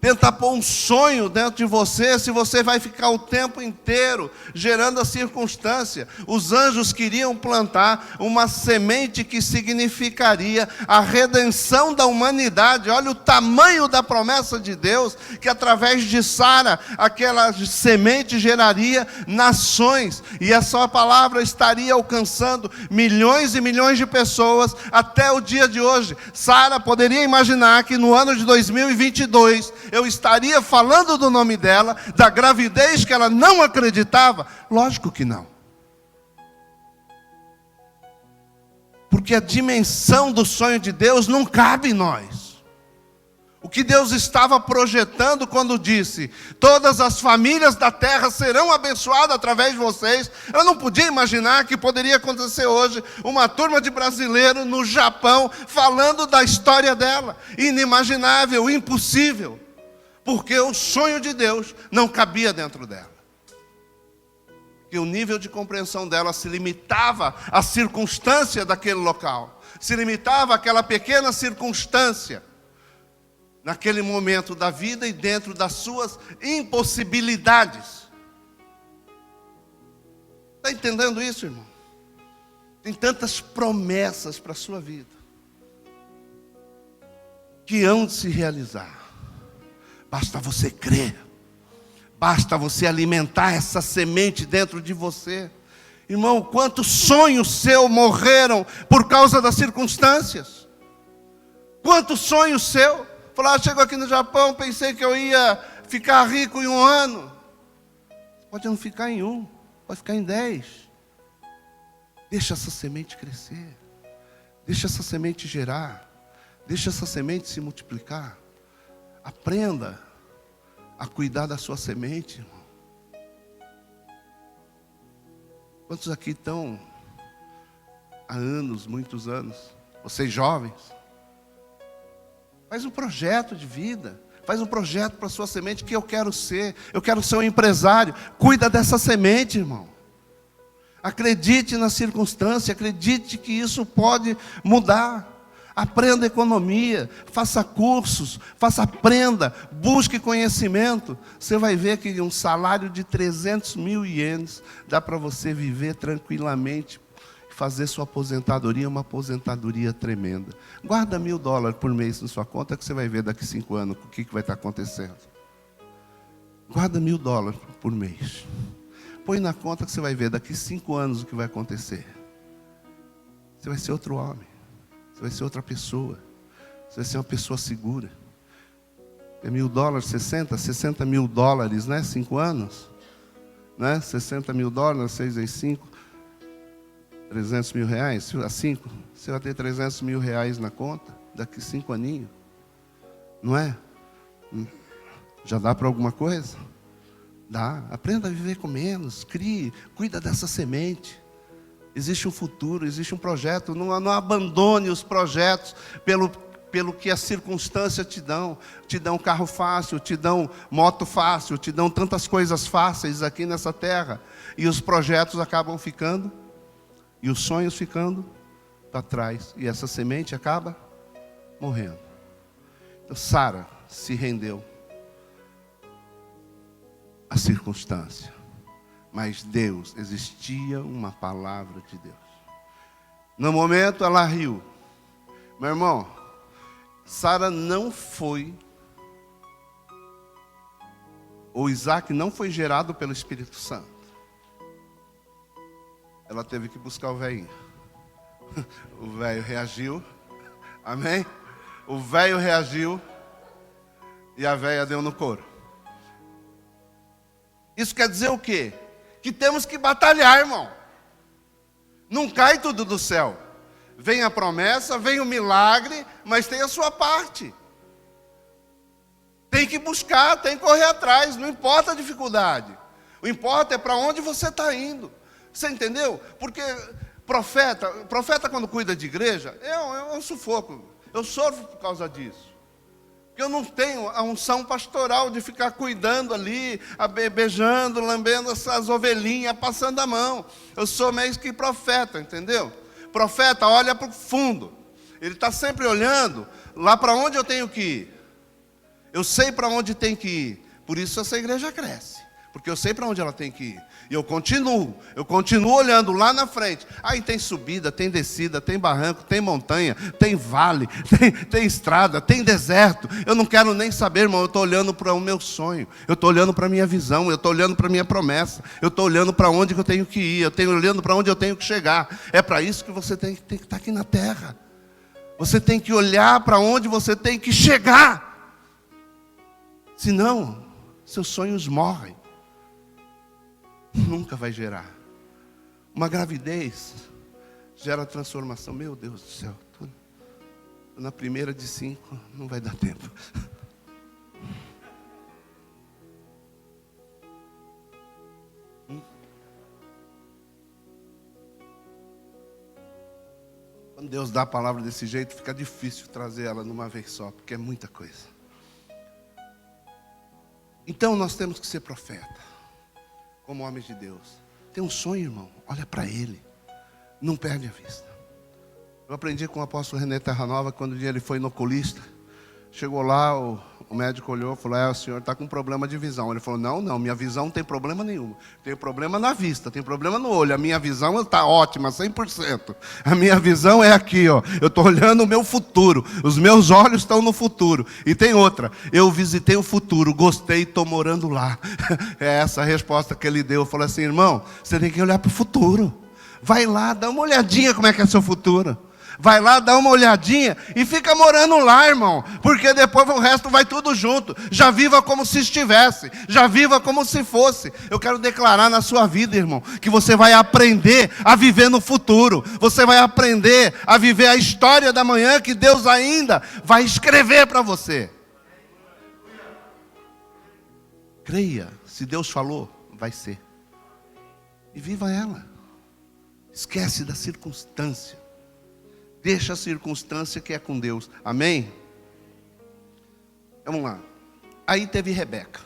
tenta pôr um sonho dentro de você, se você vai ficar o tempo inteiro gerando a circunstância. Os anjos queriam plantar uma semente que significaria a redenção da humanidade. Olha o tamanho da promessa de Deus, que através de Sara, aquela semente geraria nações, e a sua palavra estaria alcançando milhões e milhões de pessoas até o dia de hoje. Sara poderia imaginar que no ano de 2022 eu estaria falando do nome dela, da gravidez que ela não acreditava? Lógico que não. Porque a dimensão do sonho de Deus não cabe em nós. O que Deus estava projetando quando disse: todas as famílias da terra serão abençoadas através de vocês. Eu não podia imaginar que poderia acontecer hoje uma turma de brasileiros no Japão falando da história dela. Inimaginável, impossível. Porque o sonho de Deus não cabia dentro dela. Que o nível de compreensão dela se limitava à circunstância daquele local. Se limitava àquela pequena circunstância. Naquele momento da vida e dentro das suas impossibilidades. Está entendendo isso, irmão? Tem tantas promessas para a sua vida que hão de se realizar. Basta você crer. Basta você alimentar essa semente dentro de você. Irmão, quantos sonhos seus morreram por causa das circunstâncias? Quantos sonhos seus? Falar, chego aqui no Japão, pensei que eu ia ficar rico em 1 ano. Pode não ficar em 1, pode ficar em 10. Deixa essa semente crescer. Deixa essa semente gerar. Deixa essa semente se multiplicar. Aprenda a cuidar da sua semente, irmão. Quantos aqui estão há anos, muitos anos? Vocês jovens? Faz um projeto de vida. Faz um projeto para a sua semente, que eu quero ser. Eu quero ser um empresário. Cuida dessa semente, irmão. Acredite na circunstância. Acredite que isso pode mudar. Aprenda economia, faça cursos, aprenda, busque conhecimento. Você vai ver que um salário de 300 mil ienes dá para você viver tranquilamente, fazer sua aposentadoria, uma aposentadoria tremenda. Guarda $1.000 por mês na sua conta, que você vai ver daqui 5 anos o que vai estar acontecendo. Guarda $1.000 por mês. Põe na conta que você vai ver daqui 5 anos o que vai acontecer. Você vai ser outro homem. Você vai ser outra pessoa. Você vai ser uma pessoa segura. É $1.000, 60 mil dólares, né? 5 anos. Né? 60 mil dólares, 6 vezes 5. 300 mil reais. A 5. Você vai ter 300 mil reais na conta. Daqui 5 aninhos. Não é? Já dá para alguma coisa? Dá. Aprenda a viver com menos. Crie. Cuida dessa semente. Existe um futuro, existe um projeto. Não abandone os projetos pelo que as circunstâncias te dão. Te dão carro fácil, te dão moto fácil, te dão tantas coisas fáceis aqui nessa terra. E os projetos acabam ficando, e os sonhos ficando para trás. E essa semente acaba morrendo. Então Sara se rendeu à circunstância. Mas Deus, existia uma palavra de Deus. No momento ela riu. Meu irmão, Sara não foi, ou Isaac não foi gerado pelo Espírito Santo. Ela teve que buscar o velhinho. O velho reagiu. Amém? O velho reagiu. E a velha deu no couro. Isso quer dizer o quê? Que temos que batalhar, irmão. Não cai tudo do céu. Vem a promessa, vem o milagre, mas tem a sua parte. Tem que buscar, tem que correr atrás, não importa a dificuldade. O importa é para onde você está indo. Você entendeu? Porque profeta quando cuida de igreja, eu sufoco. Eu sofro por causa disso. Porque eu não tenho a unção pastoral de ficar cuidando ali, beijando, lambendo essas ovelhinhas, passando a mão. Eu sou meio que profeta, entendeu? Profeta olha para o fundo. Ele está sempre olhando lá para onde eu tenho que ir. Eu sei para onde tem que ir. Por isso essa igreja cresce. Porque eu sei para onde ela tem que ir. E eu continuo olhando lá na frente. Aí tem subida, tem descida, tem barranco, tem montanha, tem vale, tem estrada, tem deserto. Eu não quero nem saber, irmão. Eu estou olhando para o meu sonho. Eu estou olhando para a minha visão. Eu estou olhando para a minha promessa. Eu estou olhando para onde eu tenho que ir. Eu estou olhando para onde eu tenho que chegar. É para isso que você tem que estar aqui na terra. Você tem que olhar para onde você tem que chegar. Senão, seus sonhos morrem. Nunca vai gerar. Uma gravidez gera transformação. Meu Deus do céu. Na primeira de 5 não vai dar tempo. Quando Deus dá a palavra desse jeito, fica difícil trazer ela numa vez só, porque é muita coisa. Então nós temos que ser profeta. Como homens de Deus. Tem um sonho, irmão. Olha para ele. Não perde a vista. Eu aprendi com o apóstolo René Terranova, quando um dia ele foi no oculista. Chegou lá, o médico olhou e falou: o senhor está com problema de visão. Ele falou: não, minha visão não tem problema nenhum. Tem problema na vista, tem problema no olho. A minha visão está ótima, 100%. A minha visão é aqui, ó. Eu estou olhando o meu futuro. Os meus olhos estão no futuro. E tem outra: eu visitei o futuro, gostei e estou morando lá. É essa a resposta que ele deu. Eu falei assim: irmão, você tem que olhar para o futuro. Vai lá, dá uma olhadinha como é que é seu futuro. Vai lá, dá uma olhadinha e fica morando lá, irmão. Porque depois o resto vai tudo junto. Já viva como se estivesse. Já viva como se fosse. Eu quero declarar na sua vida, irmão, que você vai aprender a viver no futuro. Você vai aprender a viver a história da manhã que Deus ainda vai escrever para você. Creia, se Deus falou, vai ser. E viva ela. Esquece da circunstância. Deixa a circunstância que é com Deus. Amém? Vamos lá. Aí teve Rebeca.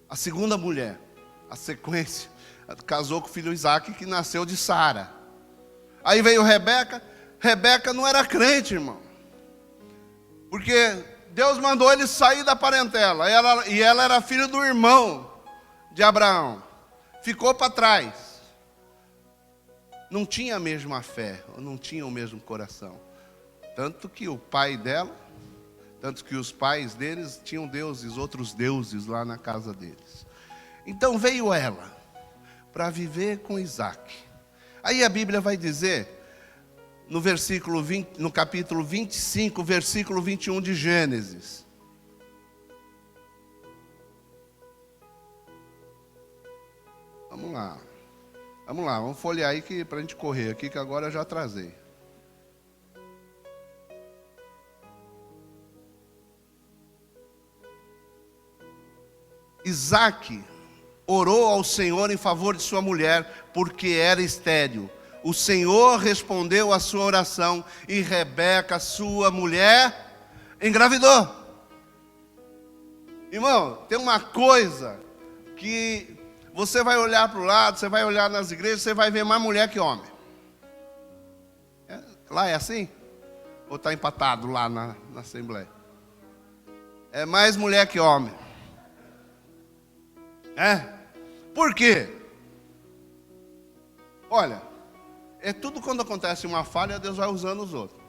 A segunda mulher. A sequência. Casou com o filho Isaac, que nasceu de Sara. Aí veio Rebeca. Rebeca não era crente, irmão. Porque Deus mandou ele sair da parentela. E ela era filha do irmão de Abraão. Ficou para trás. Não tinha a mesma fé, não tinha o mesmo coração. Tanto que o pai dela, tanto que os pais deles tinham deuses, outros deuses lá na casa deles. Então veio ela para viver com Isaac. Aí a Bíblia vai dizer, no capítulo 25, versículo 21 de Gênesis. Vamos lá. Vamos folhear aí para a gente correr aqui, que agora eu já atrasei. Isaac orou ao Senhor em favor de sua mulher, porque era estéril. O Senhor respondeu à sua oração, e Rebeca, sua mulher, engravidou. Irmão, tem uma coisa que você vai olhar para o lado, você vai olhar nas igrejas, você vai ver mais mulher que homem. Lá é assim? Ou está empatado lá na Assembleia? É mais mulher que homem. Por quê? Olha, é tudo quando acontece uma falha, Deus vai usando os outros.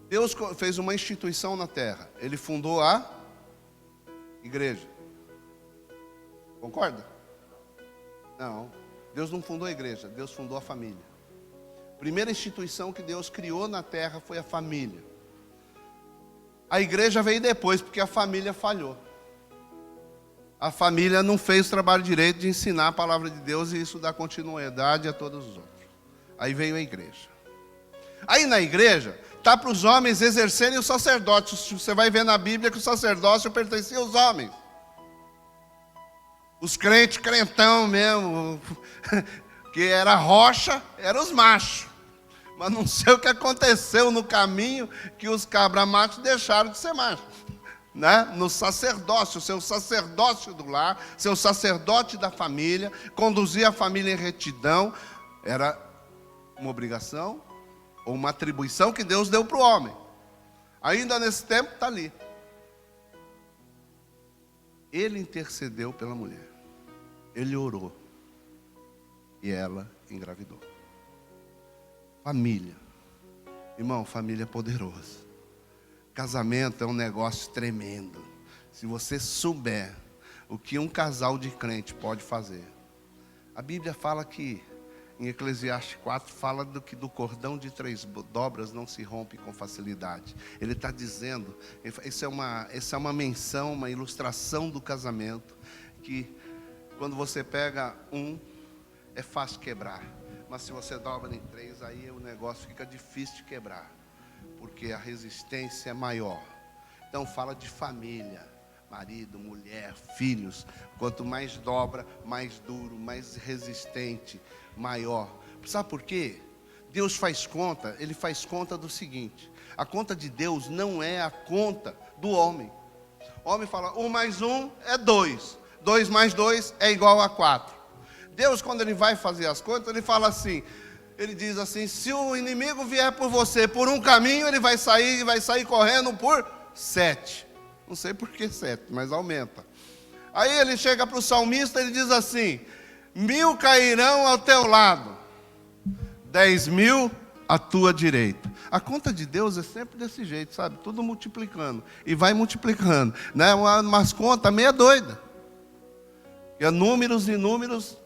Deus fez uma instituição na terra. Ele fundou a igreja. Concorda? Não. Deus não fundou a igreja, Deus fundou a família. A primeira instituição que Deus criou na terra foi a família. A igreja veio depois, porque a família falhou. A família não fez o trabalho direito de ensinar a palavra de Deus, e isso dá continuidade a todos os outros. Aí veio a igreja. Aí na igreja, está para os homens exercerem o sacerdócio. Você vai ver na Bíblia que o sacerdócio pertencia aos homens. Os crentes, crentão mesmo, que era rocha, eram os machos. Mas não sei o que aconteceu no caminho, que os cabra-machos deixaram de ser machos. Né? No sacerdócio, seu sacerdócio do lar, seu sacerdote da família, conduzir a família em retidão, era uma obrigação ou uma atribuição que Deus deu para o homem. Ainda nesse tempo, está ali. Ele intercedeu pela mulher. Ele orou. E ela engravidou. Família. Irmão, família é poderoso. Casamento é um negócio tremendo. Se você souber o que um casal de crente pode fazer. A Bíblia fala que, em Eclesiastes 4, fala do cordão de 3 dobras não se rompe com facilidade. Ele está dizendo, essa é uma menção, uma ilustração do casamento, que quando você pega é fácil quebrar. Mas se você dobra em 3, aí o negócio fica difícil de quebrar, porque a resistência é maior. Então fala de família, marido, mulher, filhos. Quanto mais dobra, mais duro, mais resistente, maior. Sabe por quê? Deus faz conta, Ele faz conta do seguinte: a conta de Deus não é a conta do homem. O homem fala, 1 mais 1 é 2, 2 mais 2 é igual a 4. Deus, quando Ele vai fazer as contas, Ele fala assim, Ele diz assim, se o inimigo vier por você por um caminho, ele vai sair correndo por 7. Não sei por que 7, mas aumenta. Aí ele chega para o salmista, ele diz assim, 1000 cairão ao teu lado, 10.000 à tua direita. A conta de Deus é sempre desse jeito, sabe? Tudo multiplicando. E vai multiplicando, né? Umas contas meia doida. E números e números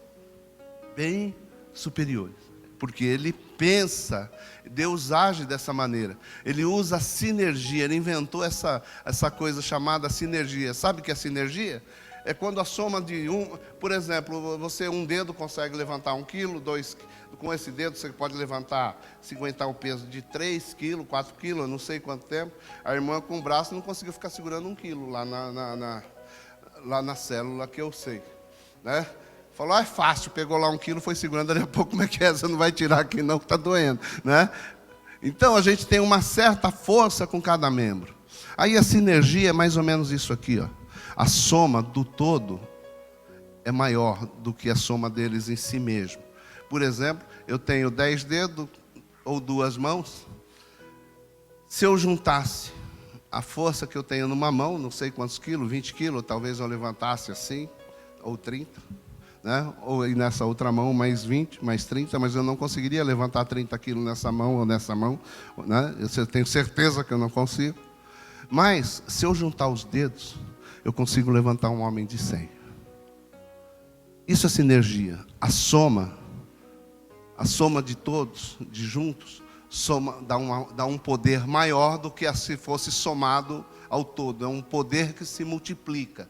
bem superiores. Porque Ele pensa, Deus age dessa maneira. Ele usa a sinergia, Ele inventou essa coisa chamada sinergia. Sabe o que é sinergia? É quando a soma de por exemplo, você um dedo consegue levantar 1 quilo, 2 com esse dedo você pode levantar, 50 o peso de 3 quilos, 4 quilos, eu não sei quanto tempo. A irmã com o braço não conseguiu ficar segurando 1 quilo lá na célula que eu sei, né? Falou, é fácil, pegou lá 1 quilo, foi segurando, daqui a pouco, como é que é? Você não vai tirar aqui não, que está doendo, né? Então, a gente tem uma certa força com cada membro. Aí a sinergia é mais ou menos isso aqui, ó. A soma do todo é maior do que a soma deles em si mesmo. Por exemplo, eu tenho 10 dedos ou 2 mãos. Se eu juntasse a força que eu tenho numa mão, não sei quantos quilos, 20 quilos, talvez eu levantasse assim, ou 30, né? Ou nessa outra mão mais 20, mais 30, mas eu não conseguiria levantar 30 quilos nessa mão ou nessa mão, né? Eu tenho certeza que eu não consigo. Mas, se eu juntar os dedos, eu consigo levantar um homem de 100. Isso é sinergia. A soma de todos, de juntos, dá um poder maior do que se fosse somado ao todo. É um poder que se multiplica.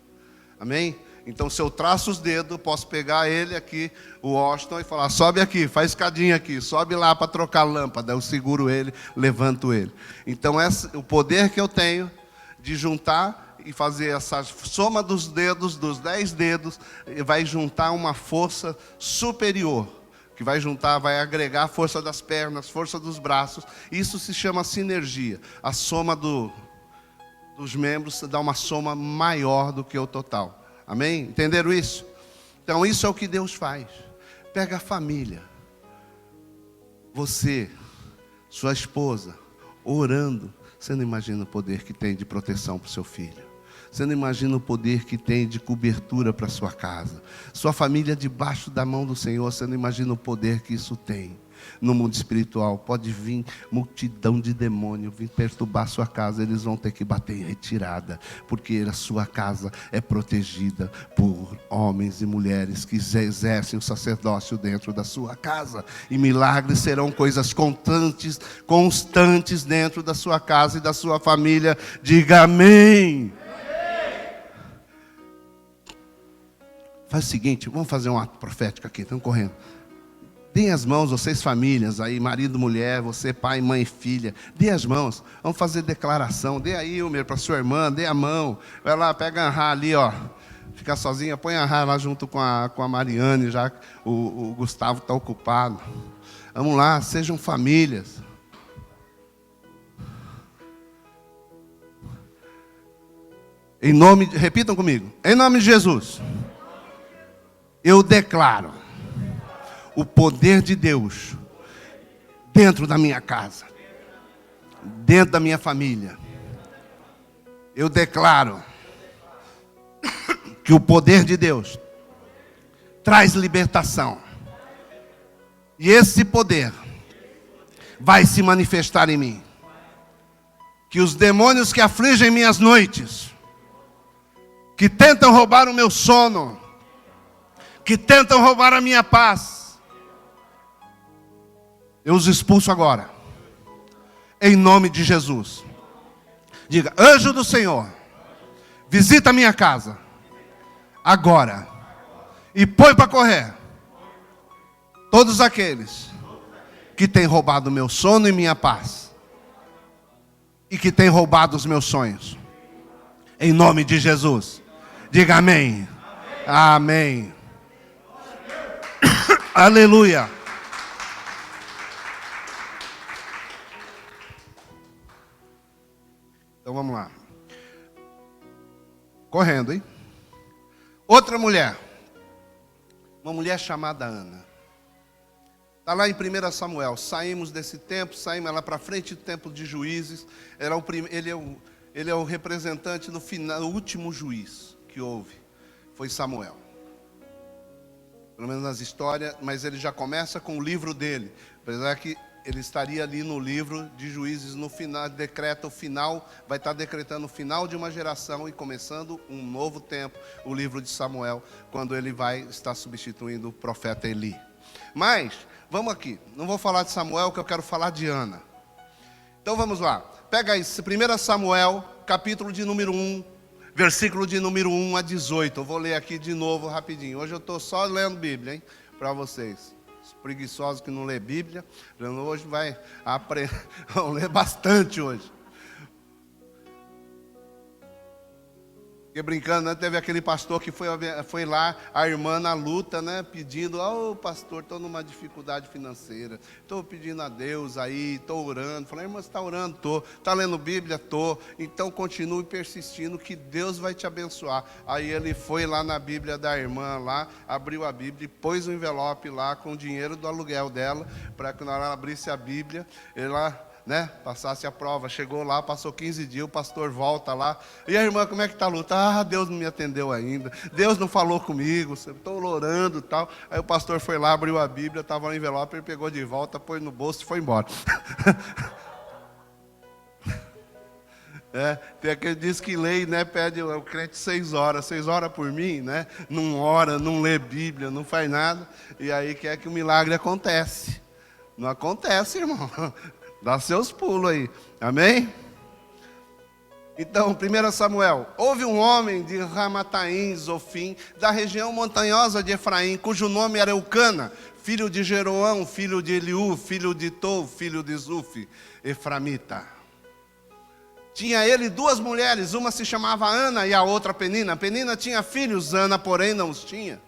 Amém? Então, se eu traço os dedos, eu posso pegar ele aqui, o Washington, e falar, sobe aqui, faz escadinha aqui, sobe lá para trocar a lâmpada. Eu seguro ele, levanto ele. Então, o poder que eu tenho de juntar e fazer essa soma dos dedos, dos 10 dedos, vai juntar uma força superior, que vai agregar a força das pernas, força dos braços. Isso se chama sinergia. A soma dos membros dá uma soma maior do que o total. Amém? Entenderam isso? Então isso é o que Deus faz. Pega a família. Você, sua esposa, orando. Você não imagina o poder que tem de proteção para o seu filho. Você não imagina o poder que tem de cobertura para a sua casa. Sua família debaixo da mão do Senhor, você não imagina o poder que isso tem. No mundo espiritual, pode vir multidão de demônios, vir perturbar a sua casa, eles vão ter que bater em retirada, porque a sua casa é protegida por homens e mulheres que exercem o sacerdócio dentro da sua casa. E milagres serão coisas constantes dentro da sua casa e da sua família. Diga amém. Faz o seguinte, vamos fazer um ato profético aqui, estão correndo. Dê as mãos, vocês famílias aí, marido, mulher, você pai, mãe, filha. Dê as mãos, vamos fazer declaração. Dê aí, Ilmer, para sua irmã, dê a mão. Vai lá, pega a Anhá ali, ó. Fica sozinha, põe a Anhá lá junto com a Mariane, já que o Gustavo está ocupado. Vamos lá, sejam famílias. Repitam comigo. Em nome de Jesus, eu declaro o poder de Deus dentro da minha casa, dentro da minha família. Eu declaro que o poder de Deus traz libertação. E esse poder vai se manifestar em mim. Que os demônios que afligem minhas noites, que tentam roubar o meu sono, que tentam roubar a minha paz, eu os expulso agora, em nome de Jesus. Diga: anjo do Senhor, visita a minha casa, agora, e põe para correr todos aqueles que têm roubado o meu sono e minha paz, e que têm roubado os meus sonhos, em nome de Jesus. Diga amém. Amém. Aleluia. Então vamos lá. Correndo, hein? Outra mulher. Uma mulher chamada Ana. Está lá em 1 Samuel. Saímos desse tempo, saímos lá para frente do templo de Juízes. Ele é o representante do final, o último juiz que houve. Foi Samuel. Pelo menos nas histórias, mas ele já começa com o livro dele. Apesar que ele estaria ali no livro de Juízes, no final, decreta o final, vai estar decretando o final de uma geração e começando um novo tempo, o livro de Samuel, quando ele vai estar substituindo o profeta Eli. Mas, vamos aqui, não vou falar de Samuel, que eu quero falar de Ana. Então vamos lá, pega aí, 1 Samuel, capítulo de número 1, versículo de número 1 a 18. Eu vou ler aqui de novo rapidinho. Hoje eu estou só lendo Bíblia, hein, para vocês. Os preguiçosos que não lê Bíblia, hoje vai aprender, vão ler bastante hoje. Porque brincando, né? Teve aquele pastor que foi lá, a irmã na luta, né? Pedindo: ô pastor, estou numa dificuldade financeira, estou pedindo a Deus aí, estou orando. Falei: irmã, você está orando? Estou. Está lendo Bíblia? Estou. Então continue persistindo que Deus vai te abençoar. Aí ele foi lá na Bíblia da irmã, lá, abriu a Bíblia e pôs o envelope lá com o dinheiro do aluguel dela, para que na hora ela abrisse a Bíblia, ele lá, né, passasse a prova. Chegou lá, passou 15 dias, o pastor volta lá: e a irmã, como é que está a luta? Ah, Deus não me atendeu ainda, Deus não falou comigo, estou orando e tal. Aí o pastor foi lá, abriu a Bíblia, estava no envelope, ele pegou de volta, pôs no bolso e foi embora. Tem aquele que diz que lê, né, pede o crente 6 horas por mim, né, não ora, não lê Bíblia, não faz nada, e aí quer que o milagre acontece. Não acontece, irmão. Dá seus pulos aí, amém? Então, 1 Samuel. Houve um homem de Ramataim, Zofim, da região montanhosa de Efraim, cujo nome era Eucana, filho de Jeroão, filho de Eliú, filho de Tou, filho de Zuf, eframita. Tinha ele 2 mulheres, uma se chamava Ana e a outra Penina. Penina tinha filhos, Ana, porém, não os tinha.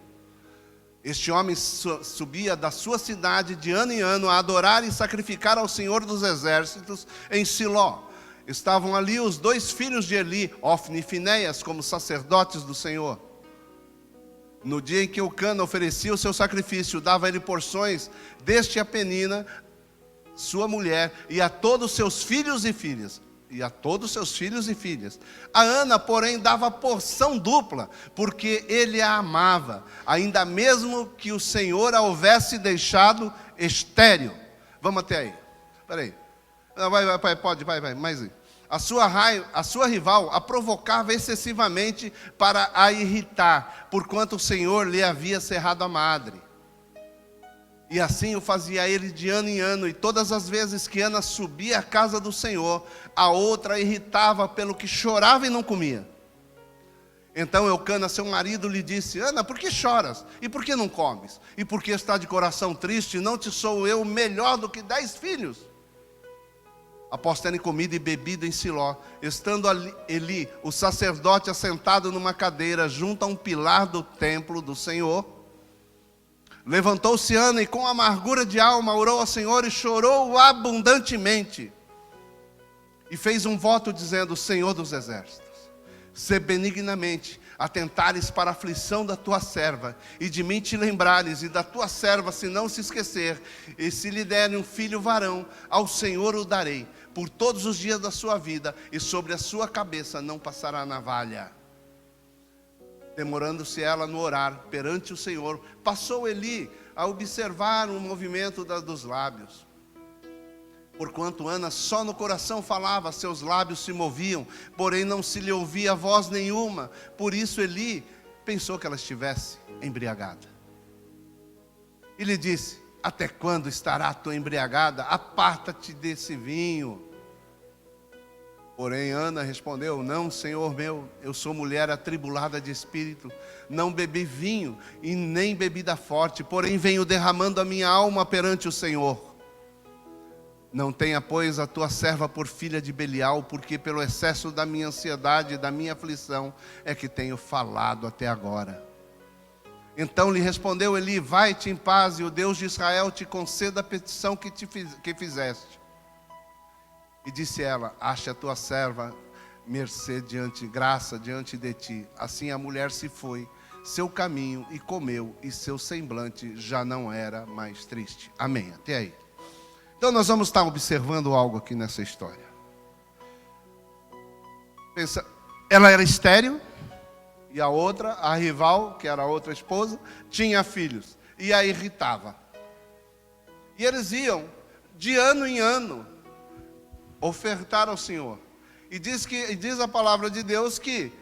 Este homem subia da sua cidade de ano em ano a adorar e sacrificar ao Senhor dos Exércitos em Siló. Estavam ali os 2 filhos de Eli, Ofni e Finéias, como sacerdotes do Senhor. No dia em que Eucana oferecia o seu sacrifício, dava ele porções deste a Penina, sua mulher, e a todos os seus filhos e filhas. A Ana, porém, dava porção dupla, porque ele a amava, ainda mesmo que o Senhor a houvesse deixado estéril. Vamos até aí. Espera aí. Vai, mais aí. A sua rival a provocava excessivamente para a irritar, porquanto o Senhor lhe havia cerrado a madre. E assim o fazia ele de ano em ano, e todas as vezes que Ana subia à casa do Senhor, a outra irritava pelo que chorava e não comia. Então Eucana, seu marido, lhe disse: Ana, por que choras? E por que não comes? E por que está de coração triste? Não te sou eu melhor do que 10 filhos? Após terem comido e bebido em Siló, estando ali Eli, o sacerdote, assentado numa cadeira junto a um pilar do templo do Senhor, levantou-se Ana e com amargura de alma orou ao Senhor e chorou abundantemente. E fez um voto dizendo: Senhor dos exércitos, se benignamente atentares para a aflição da tua serva, e de mim te lembrares, e da tua serva, se não se esquecer, e se lhe derem um filho varão, ao Senhor o darei, por todos os dias da sua vida, e sobre a sua cabeça não passará navalha. Demorando-se ela no orar perante o Senhor, passou Eli a observar o movimento dos lábios. Porquanto Ana só no coração falava, seus lábios se moviam, porém não se lhe ouvia voz nenhuma. Por isso Eli pensou que ela estivesse embriagada. E lhe disse: até quando estará tu embriagada? Aparta-te desse vinho. Porém Ana respondeu: não, Senhor meu, eu sou mulher atribulada de espírito, não bebi vinho e nem bebida forte, porém venho derramando a minha alma perante o Senhor. Não tenha, pois, a tua serva por filha de Belial, porque pelo excesso da minha ansiedade e da minha aflição é que tenho falado até agora. Então lhe respondeu Eli: vai-te em paz, e o Deus de Israel te conceda a petição que fizeste. E disse ela: ache a tua serva graça diante de ti. Assim a mulher se foi seu caminho e comeu, e seu semblante já não era mais triste. Amém, até aí. Então nós vamos estar observando algo aqui nessa história. Pensa, ela era estéril, e a outra, a rival, que era a outra esposa, tinha filhos, e a irritava. E eles iam, de ano em ano, ofertar ao Senhor. E diz a palavra de Deus que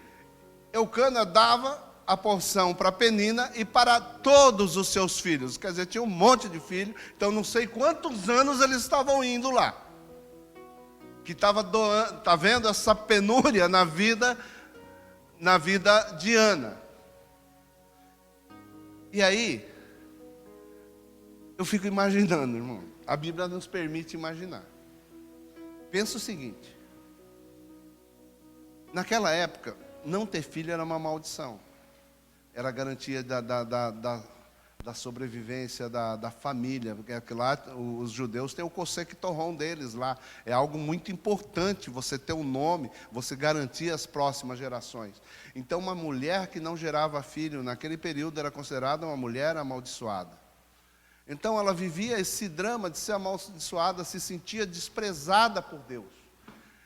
Eucana dava a porção para Penina e para todos os seus filhos. Quer dizer, tinha um monte de filhos, então não sei quantos anos eles estavam indo lá. Que estava doando, está vendo essa penúria na vida de Ana. E aí, eu fico imaginando, irmão, a Bíblia nos permite imaginar. Pensa o seguinte: naquela época, não ter filho era uma maldição. Era a garantia da sobrevivência da família, porque lá os judeus têm o Kosek Torron deles lá. É algo muito importante você ter um nome, você garantir as próximas gerações. Então uma mulher que não gerava filho naquele período era considerada uma mulher amaldiçoada. Então ela vivia esse drama de ser amaldiçoada, se sentia desprezada por Deus.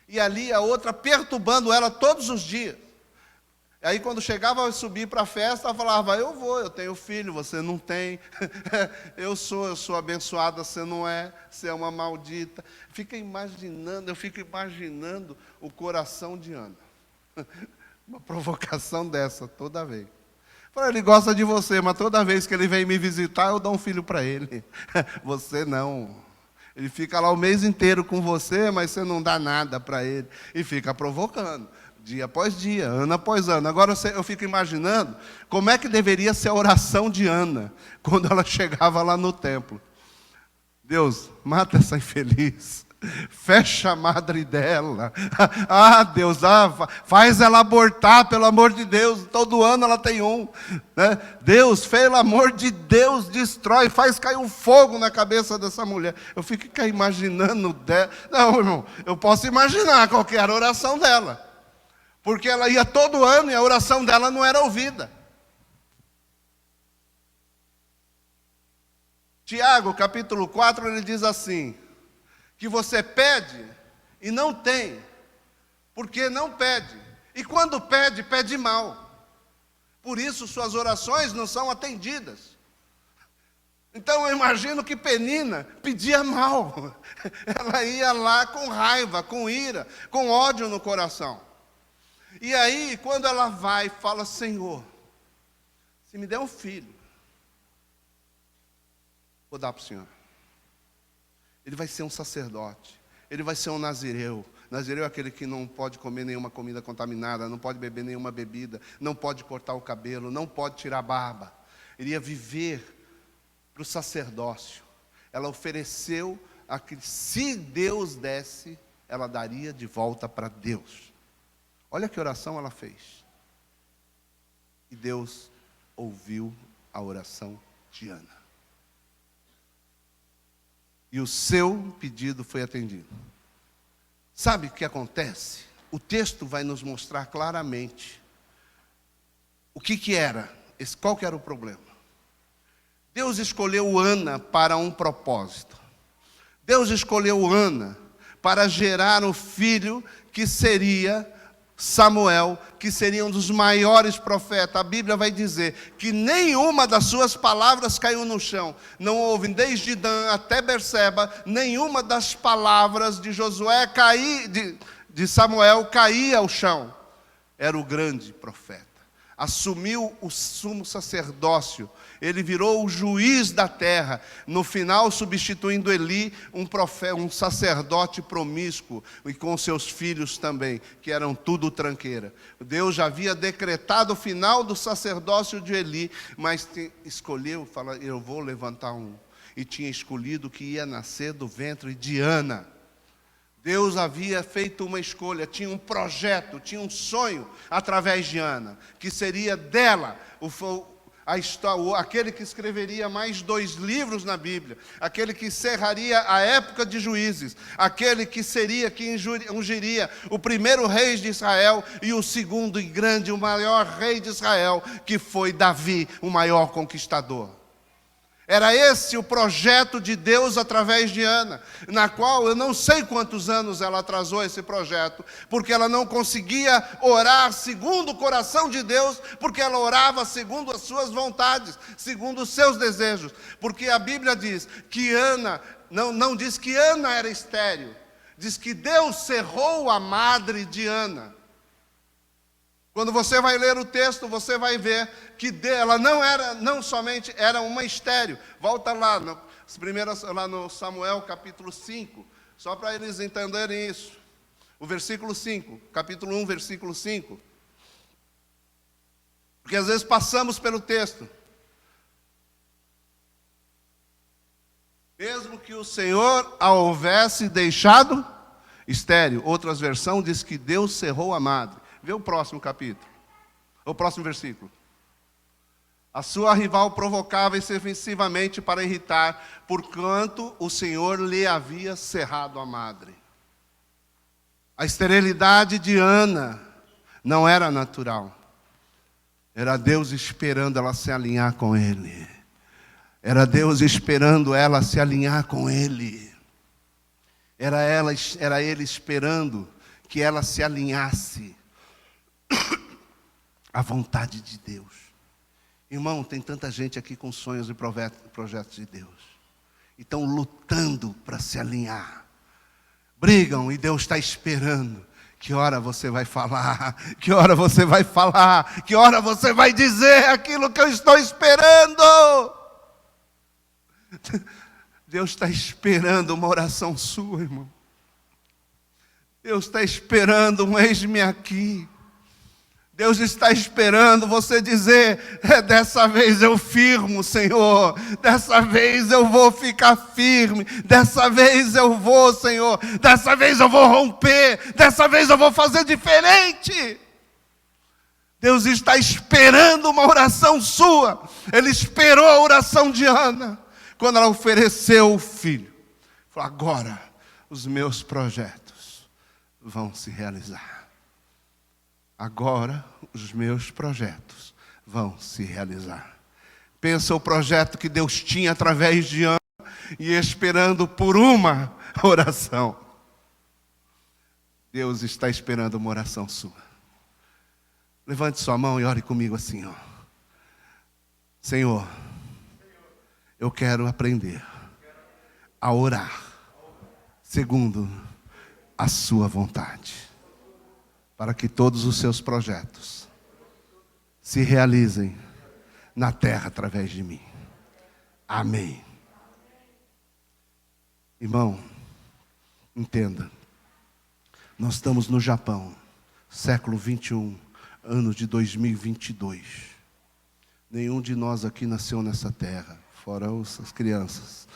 E ali a outra perturbando ela todos os dias. Aí quando chegava a subir para a festa, ela falava: eu vou, eu tenho filho, você não tem. eu sou abençoada, você não é, você é uma maldita. Eu fico imaginando o coração de Ana. Uma provocação dessa toda vez. Ele gosta de você, mas toda vez que ele vem me visitar, eu dou um filho para ele. Você não. Ele fica lá o mês inteiro com você, mas você não dá nada para ele. E fica provocando, dia após dia, ano após ano. Agora eu fico imaginando como é que deveria ser a oração de Ana, quando ela chegava lá no templo. Deus, mata essa infeliz. Fecha a madre dela. Deus, faz ela abortar, pelo amor de Deus. Todo ano ela tem um, né? Deus, pelo amor de Deus, destrói, faz cair um fogo na cabeça dessa mulher. Eu fico imaginando dela. Não, irmão, eu posso imaginar qual que era a oração dela, porque ela ia todo ano e a oração dela não era ouvida. Tiago, capítulo 4, ele diz assim: que você pede e não tem, porque não pede. E quando pede, pede mal. Por isso suas orações não são atendidas. Então eu imagino que Penina pedia mal. Ela ia lá com raiva, com ira, com ódio no coração. E aí, quando ela vai, fala: Senhor, se me der um filho, vou dar para o Senhor. Ele vai ser um sacerdote, ele vai ser um nazireu. Nazireu é aquele que não pode comer nenhuma comida contaminada, não pode beber nenhuma bebida, não pode cortar o cabelo, não pode tirar a barba. Ele ia viver para o sacerdócio. Ela ofereceu a que, se Deus desse, ela daria de volta para Deus. Olha que oração ela fez. E Deus ouviu a oração de Ana. E o seu pedido foi atendido. Sabe o que acontece? O texto vai nos mostrar claramente O que era? Qual que era o problema? Deus escolheu Ana para um propósito. Deus escolheu Ana para gerar o filho que seria Samuel, que seria um dos maiores profetas. A Bíblia vai dizer que nenhuma das suas palavras caiu no chão. Não houve, desde Dan até Berseba, nenhuma das palavras de Josué de Samuel caía ao chão. Era o grande profeta. Assumiu o sumo sacerdócio. Ele virou o juiz da terra. No final, substituindo Eli, um sacerdote promíscuo, e com seus filhos também, que eram tudo tranqueira. Deus já havia decretado o final do sacerdócio de Eli, mas escolheu, fala, eu vou levantar um. E tinha escolhido que ia nascer do ventre de Ana. Deus havia feito uma escolha, tinha um projeto, tinha um sonho através de Ana, que seria dela aquele que escreveria mais 2 livros na Bíblia, aquele que encerraria a época de juízes, aquele que ungiria o primeiro rei de Israel e o segundo e grande, o maior rei de Israel, que foi Davi, o maior conquistador. Era esse o projeto de Deus através de Ana, na qual eu não sei quantos anos ela atrasou esse projeto, porque ela não conseguia orar segundo o coração de Deus, porque ela orava segundo as suas vontades, segundo os seus desejos, porque a Bíblia diz que Ana, não diz que Ana era estéril, diz que Deus cerrou a madre de Ana. Quando você vai ler o texto, você vai ver que ela não somente era uma estéril. Volta lá, lá no Samuel capítulo 5, só para eles entenderem isso. O versículo 5, capítulo 1, versículo 5. Porque às vezes passamos pelo texto. Mesmo que o Senhor a houvesse deixado estéril. Outras versões diz que Deus cerrou a madre. Vê o próximo capítulo, o próximo versículo. A sua rival provocava excessivamente para irritar, porquanto o Senhor lhe havia cerrado a madre. A esterilidade de Ana não era natural. Era Deus esperando ela se alinhar com Ele. Era Deus esperando ela se alinhar com Ele. Era Ele esperando que ela se alinhasse a vontade de Deus. Irmão, tem tanta gente aqui com sonhos e projetos de Deus. E estão lutando para se alinhar. Brigam e Deus está esperando. Que hora você vai falar? Que hora você vai falar? Que hora você vai dizer aquilo que eu estou esperando? Deus está esperando uma oração sua, irmão. Deus está esperando um eis-me aqui. Deus está esperando você dizer, dessa vez eu firmo, Senhor. Dessa vez eu vou ficar firme. Dessa vez eu vou, Senhor. Dessa vez eu vou romper. Dessa vez eu vou fazer diferente. Deus está esperando uma oração sua. Ele esperou a oração de Ana, quando ela ofereceu o filho. Falou, agora os meus projetos vão se realizar. Agora os meus projetos vão se realizar. Pensa o projeto que Deus tinha através de Ana e esperando por uma oração. Deus está esperando uma oração sua. Levante sua mão e ore comigo assim, ó. Senhor, eu quero aprender a orar segundo a sua vontade, para que todos os seus projetos se realizem na terra através de mim. Amém. Irmão, entenda, nós estamos no Japão, século 21, ano de 2022. Nenhum de nós aqui nasceu nessa terra, fora as crianças,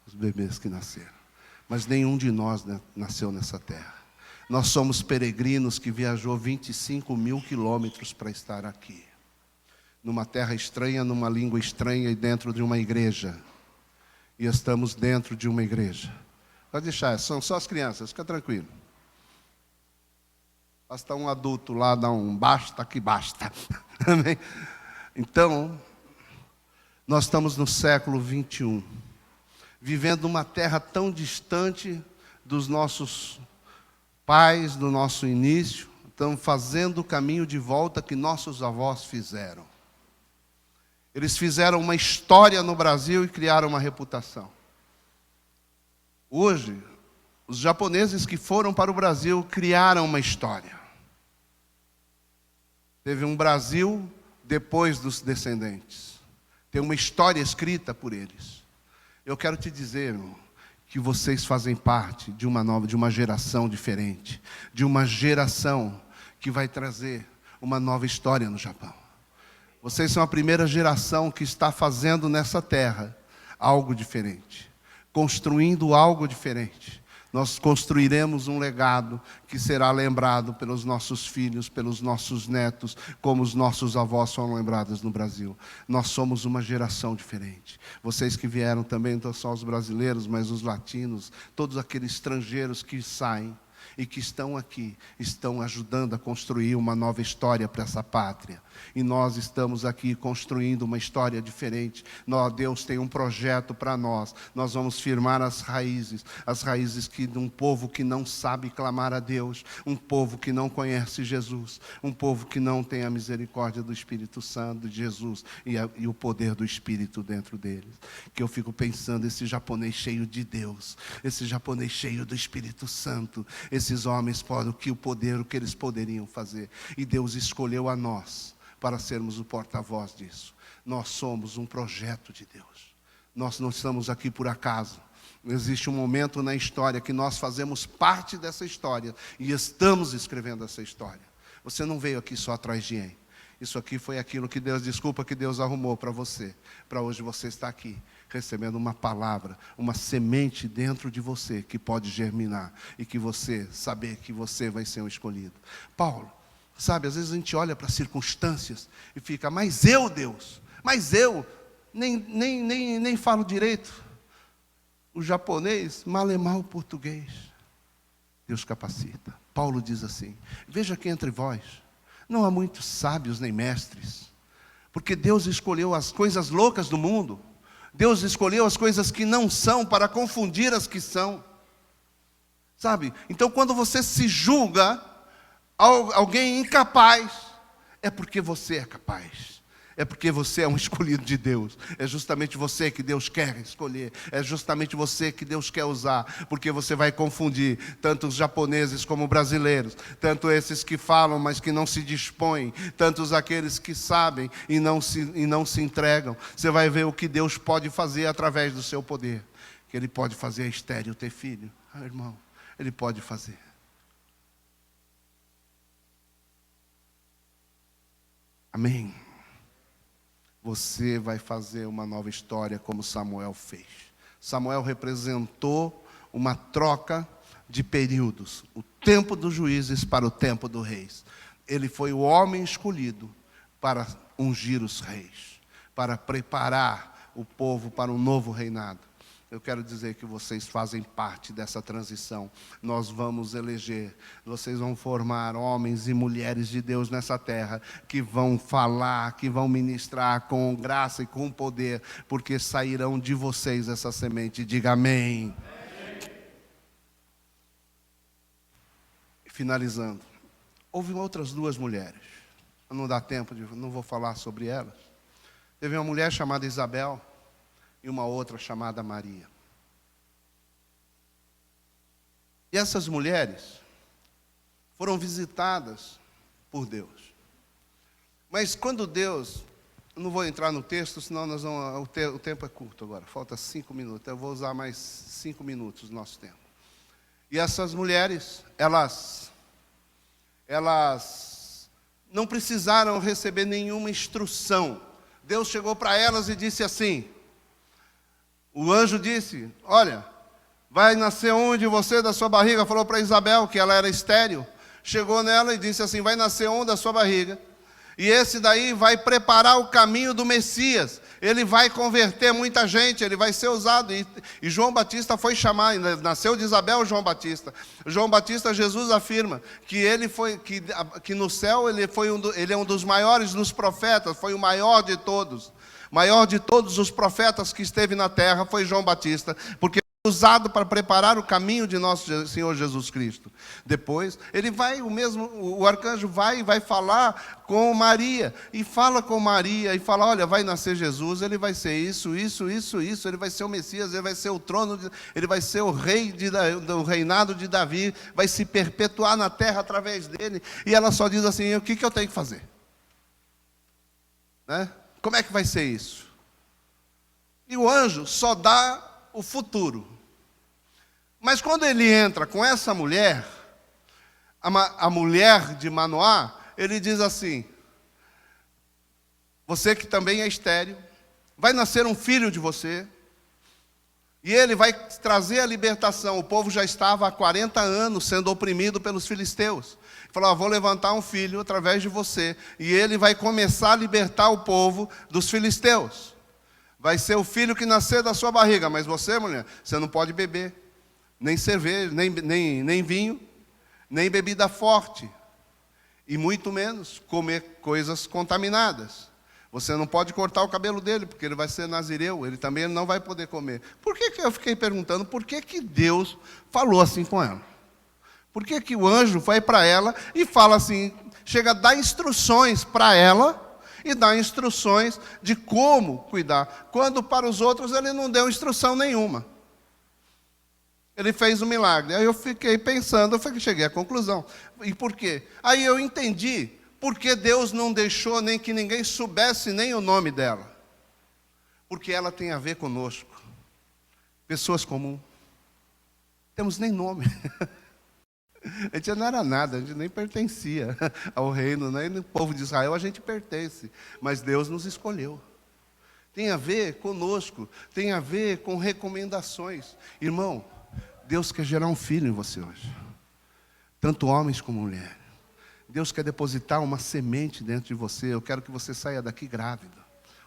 os bebês que nasceram. Mas nenhum de nós nasceu nessa terra. Nós somos peregrinos que viajou 25 mil quilômetros para estar aqui. Numa terra estranha, numa língua estranha e dentro de uma igreja. E estamos dentro de uma igreja. Pode deixar, são só as crianças, fica tranquilo. Basta um adulto lá dar um basta que basta. Amém? Então, nós estamos no século 21, vivendo numa terra tão distante dos nossos pais, do nosso início. Estamos fazendo o caminho de volta que nossos avós fizeram. Eles fizeram uma história no Brasil e criaram uma reputação. Hoje, os japoneses que foram para o Brasil criaram uma história. Teve um Brasil depois dos descendentes. Tem uma história escrita por eles. Eu quero te dizer, irmão, que vocês fazem parte de uma geração diferente, de uma geração que vai trazer uma nova história no Japão. Vocês são a primeira geração que está fazendo nessa terra algo diferente, construindo algo diferente. Nós construiremos um legado que será lembrado pelos nossos filhos, pelos nossos netos, como os nossos avós foram lembrados no Brasil. Nós somos uma geração diferente. Vocês que vieram também, não só os brasileiros, mas os latinos, todos aqueles estrangeiros que saem e que estão aqui, estão ajudando a construir uma nova história para essa pátria. E nós estamos aqui construindo uma história diferente. Deus tem um projeto para nós. Nós vamos firmar as raízes de um povo que não sabe clamar a Deus, um povo que não conhece Jesus, um povo que não tem a misericórdia do Espírito Santo, de Jesus e o poder do Espírito dentro deles. Que eu fico pensando, esse japonês cheio de Deus, esse japonês cheio do Espírito Santo, esses homens podem o que eles poderiam fazer. E Deus escolheu a nós para sermos o porta-voz disso. Nós somos um projeto de Deus. Nós não estamos aqui por acaso. Existe um momento na história que nós fazemos parte dessa história e estamos escrevendo essa história. Você não veio aqui só atrás de quem. Isso aqui foi aquilo que Deus arrumou para você. Para hoje você estar aqui, recebendo uma palavra, uma semente dentro de você que pode germinar e que você saber que você vai ser um escolhido. Paulo, sabe, às vezes a gente olha para as circunstâncias e fica, mas eu, Deus, mas eu nem falo direito o japonês, mal é mal o português. Deus capacita. Paulo diz assim, veja que entre vós não há muitos sábios nem mestres, porque Deus escolheu as coisas loucas do mundo, Deus escolheu as coisas que não são para confundir as que são. Sabe? Então quando você se julga alguém incapaz, é porque você é capaz. É porque você é um escolhido de Deus. É justamente você que Deus quer escolher. É justamente você que Deus quer usar. Porque você vai confundir tanto os japoneses como brasileiros. Tanto esses que falam, mas que não se dispõem. Tantos aqueles que sabem e não se entregam. Você vai ver o que Deus pode fazer através do seu poder. Que Ele pode fazer a estéril ter filho. Irmão, Ele pode fazer. Amém. Você vai fazer uma nova história como Samuel fez. Samuel representou uma troca de períodos. O tempo dos juízes para o tempo dos reis. Ele foi o homem escolhido para ungir os reis. Para preparar o povo para um novo reinado. Eu quero dizer que vocês fazem parte dessa transição. Nós vamos eleger, vocês vão formar homens e mulheres de Deus nessa terra, que vão falar, que vão ministrar com graça e com poder, porque sairão de vocês essa semente. Diga amém. Finalizando, houve outras duas mulheres. Não dá tempo, não vou falar sobre elas. Teve uma mulher chamada Isabel e uma outra chamada Maria. E essas mulheres foram visitadas por Deus. Mas quando Deus, eu não vou entrar no texto, senão o tempo é curto agora, falta 5 minutos, eu vou usar mais 5 minutos do nosso tempo. E essas mulheres, elas não precisaram receber nenhuma instrução. Deus chegou para elas e disse assim, o anjo disse, olha, vai nascer um de você da sua barriga, falou para Isabel que ela era estéril, chegou nela e disse assim, vai nascer um da sua barriga, e esse daí vai preparar o caminho do Messias, Ele vai converter muita gente, ele vai ser usado. E João Batista foi chamar, nasceu de Isabel João Batista. João Batista, Jesus afirma que ele foi, que no céu ele é um dos maiores dos profetas, foi o maior de todos. Maior de todos os profetas que esteve na terra foi João Batista, porque usado para preparar o caminho de nosso Senhor Jesus Cristo. Depois, o arcanjo vai falar com Maria, e fala com Maria, e fala, olha, vai nascer Jesus, ele vai ser isso, ele vai ser o Messias, ele vai ser o trono, ele vai ser o rei do reinado de Davi, vai se perpetuar na terra através dele, e ela só diz assim, o que eu tenho que fazer? Né? Como é que vai ser isso? E o anjo só dá o futuro. Mas quando ele entra com essa mulher, a mulher de Manoá, ele diz assim, você que também é estéril, vai nascer um filho de você, e ele vai trazer a libertação. O povo já estava há 40 anos sendo oprimido pelos filisteus. Ele falou, vou levantar um filho através de você, e ele vai começar a libertar o povo dos filisteus. Vai ser o filho que nascer da sua barriga, mas você, mulher, você não pode beber, nem cerveja, nem vinho, nem bebida forte, e muito menos comer coisas contaminadas. Você não pode cortar o cabelo dele, porque ele vai ser nazireu, ele também não vai poder comer. Por que eu fiquei perguntando, por que Deus falou assim com ela? Por que o anjo vai para ela e fala assim, chega a dar instruções para ela, e dá instruções de como cuidar, quando para os outros ele não deu instrução nenhuma. Ele fez um milagre. Aí eu fiquei pensando, cheguei à conclusão. E por quê? Aí eu entendi por que Deus não deixou nem que ninguém soubesse nem o nome dela. Porque ela tem a ver conosco. Pessoas comuns. Não temos nem nome. A gente não era nada, a gente nem pertencia ao reino, nem no povo de Israel a gente pertence. Mas Deus nos escolheu. Tem a ver conosco, tem a ver com recomendações. Irmão, Deus quer gerar um filho em você hoje. Tanto homens como mulheres. Deus quer depositar uma semente dentro de você. Eu quero que você saia daqui grávida.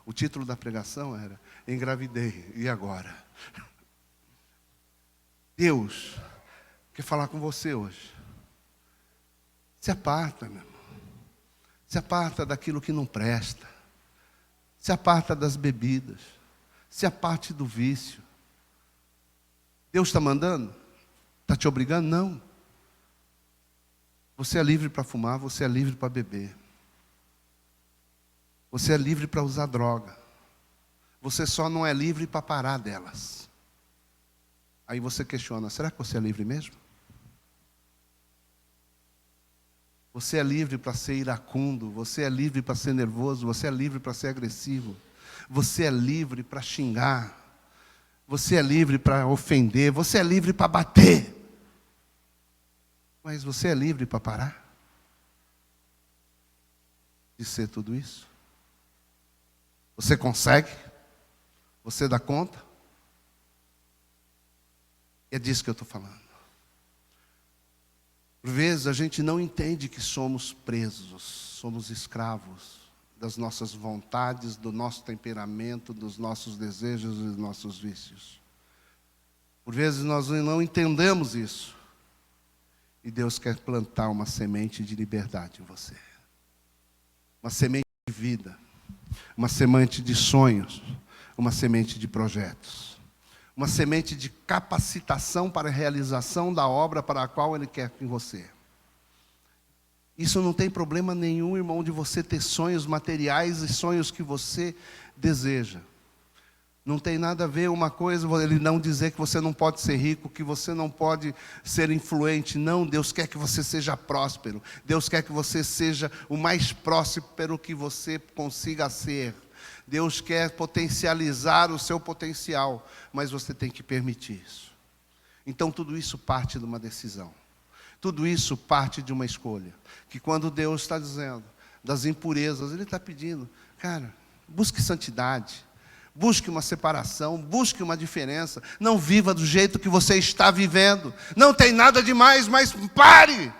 O título da pregação era Engravidei, e agora? Deus quer falar com você hoje. Se aparta, meu irmão. Se aparta daquilo que não presta. Se aparta das bebidas. Se aparte do vício. Deus está mandando? Está te obrigando? Não. Você é livre para fumar, você é livre para beber. Você é livre para usar droga. Você só não é livre para parar delas. Aí você questiona, será que você é livre mesmo? Você é livre para ser iracundo, você é livre para ser nervoso, você é livre para ser agressivo, você é livre para xingar, você é livre para ofender, você é livre para bater. Mas você é livre para parar de ser tudo isso? Você consegue? Você dá conta? É disso que eu estou falando. Por vezes a gente não entende que somos presos, somos escravos das nossas vontades, do nosso temperamento, dos nossos desejos e dos nossos vícios. Por vezes nós não entendemos isso. E Deus quer plantar uma semente de liberdade em você. Uma semente de vida. Uma semente de sonhos. Uma semente de projetos. Uma semente de capacitação para a realização da obra para a qual Ele quer em você. Isso não tem problema nenhum, irmão, de você ter sonhos materiais e sonhos que você deseja. Não tem nada a ver uma coisa, Ele não dizer que você não pode ser rico, que você não pode ser influente. Não, Deus quer que você seja próspero. Deus quer que você seja o mais próspero que você consiga ser. Deus quer potencializar o seu potencial, mas você tem que permitir isso. Então tudo isso parte de uma decisão. Tudo isso parte de uma escolha. Que quando Deus está dizendo das impurezas, Ele está pedindo, cara, busque santidade, busque uma separação, busque uma diferença. Não viva do jeito que você está vivendo. Não tem nada demais, mas pare.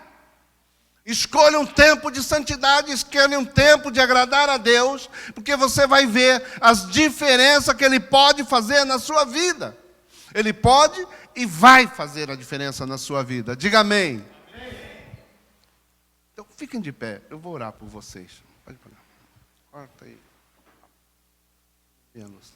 Escolha um tempo de santidade, escolha um tempo de agradar a Deus, porque você vai ver as diferenças que Ele pode fazer na sua vida. Ele pode e vai fazer a diferença na sua vida. Diga amém. Amém. Então, fiquem de pé, eu vou orar por vocês. Pode parar. Corta aí. Menos.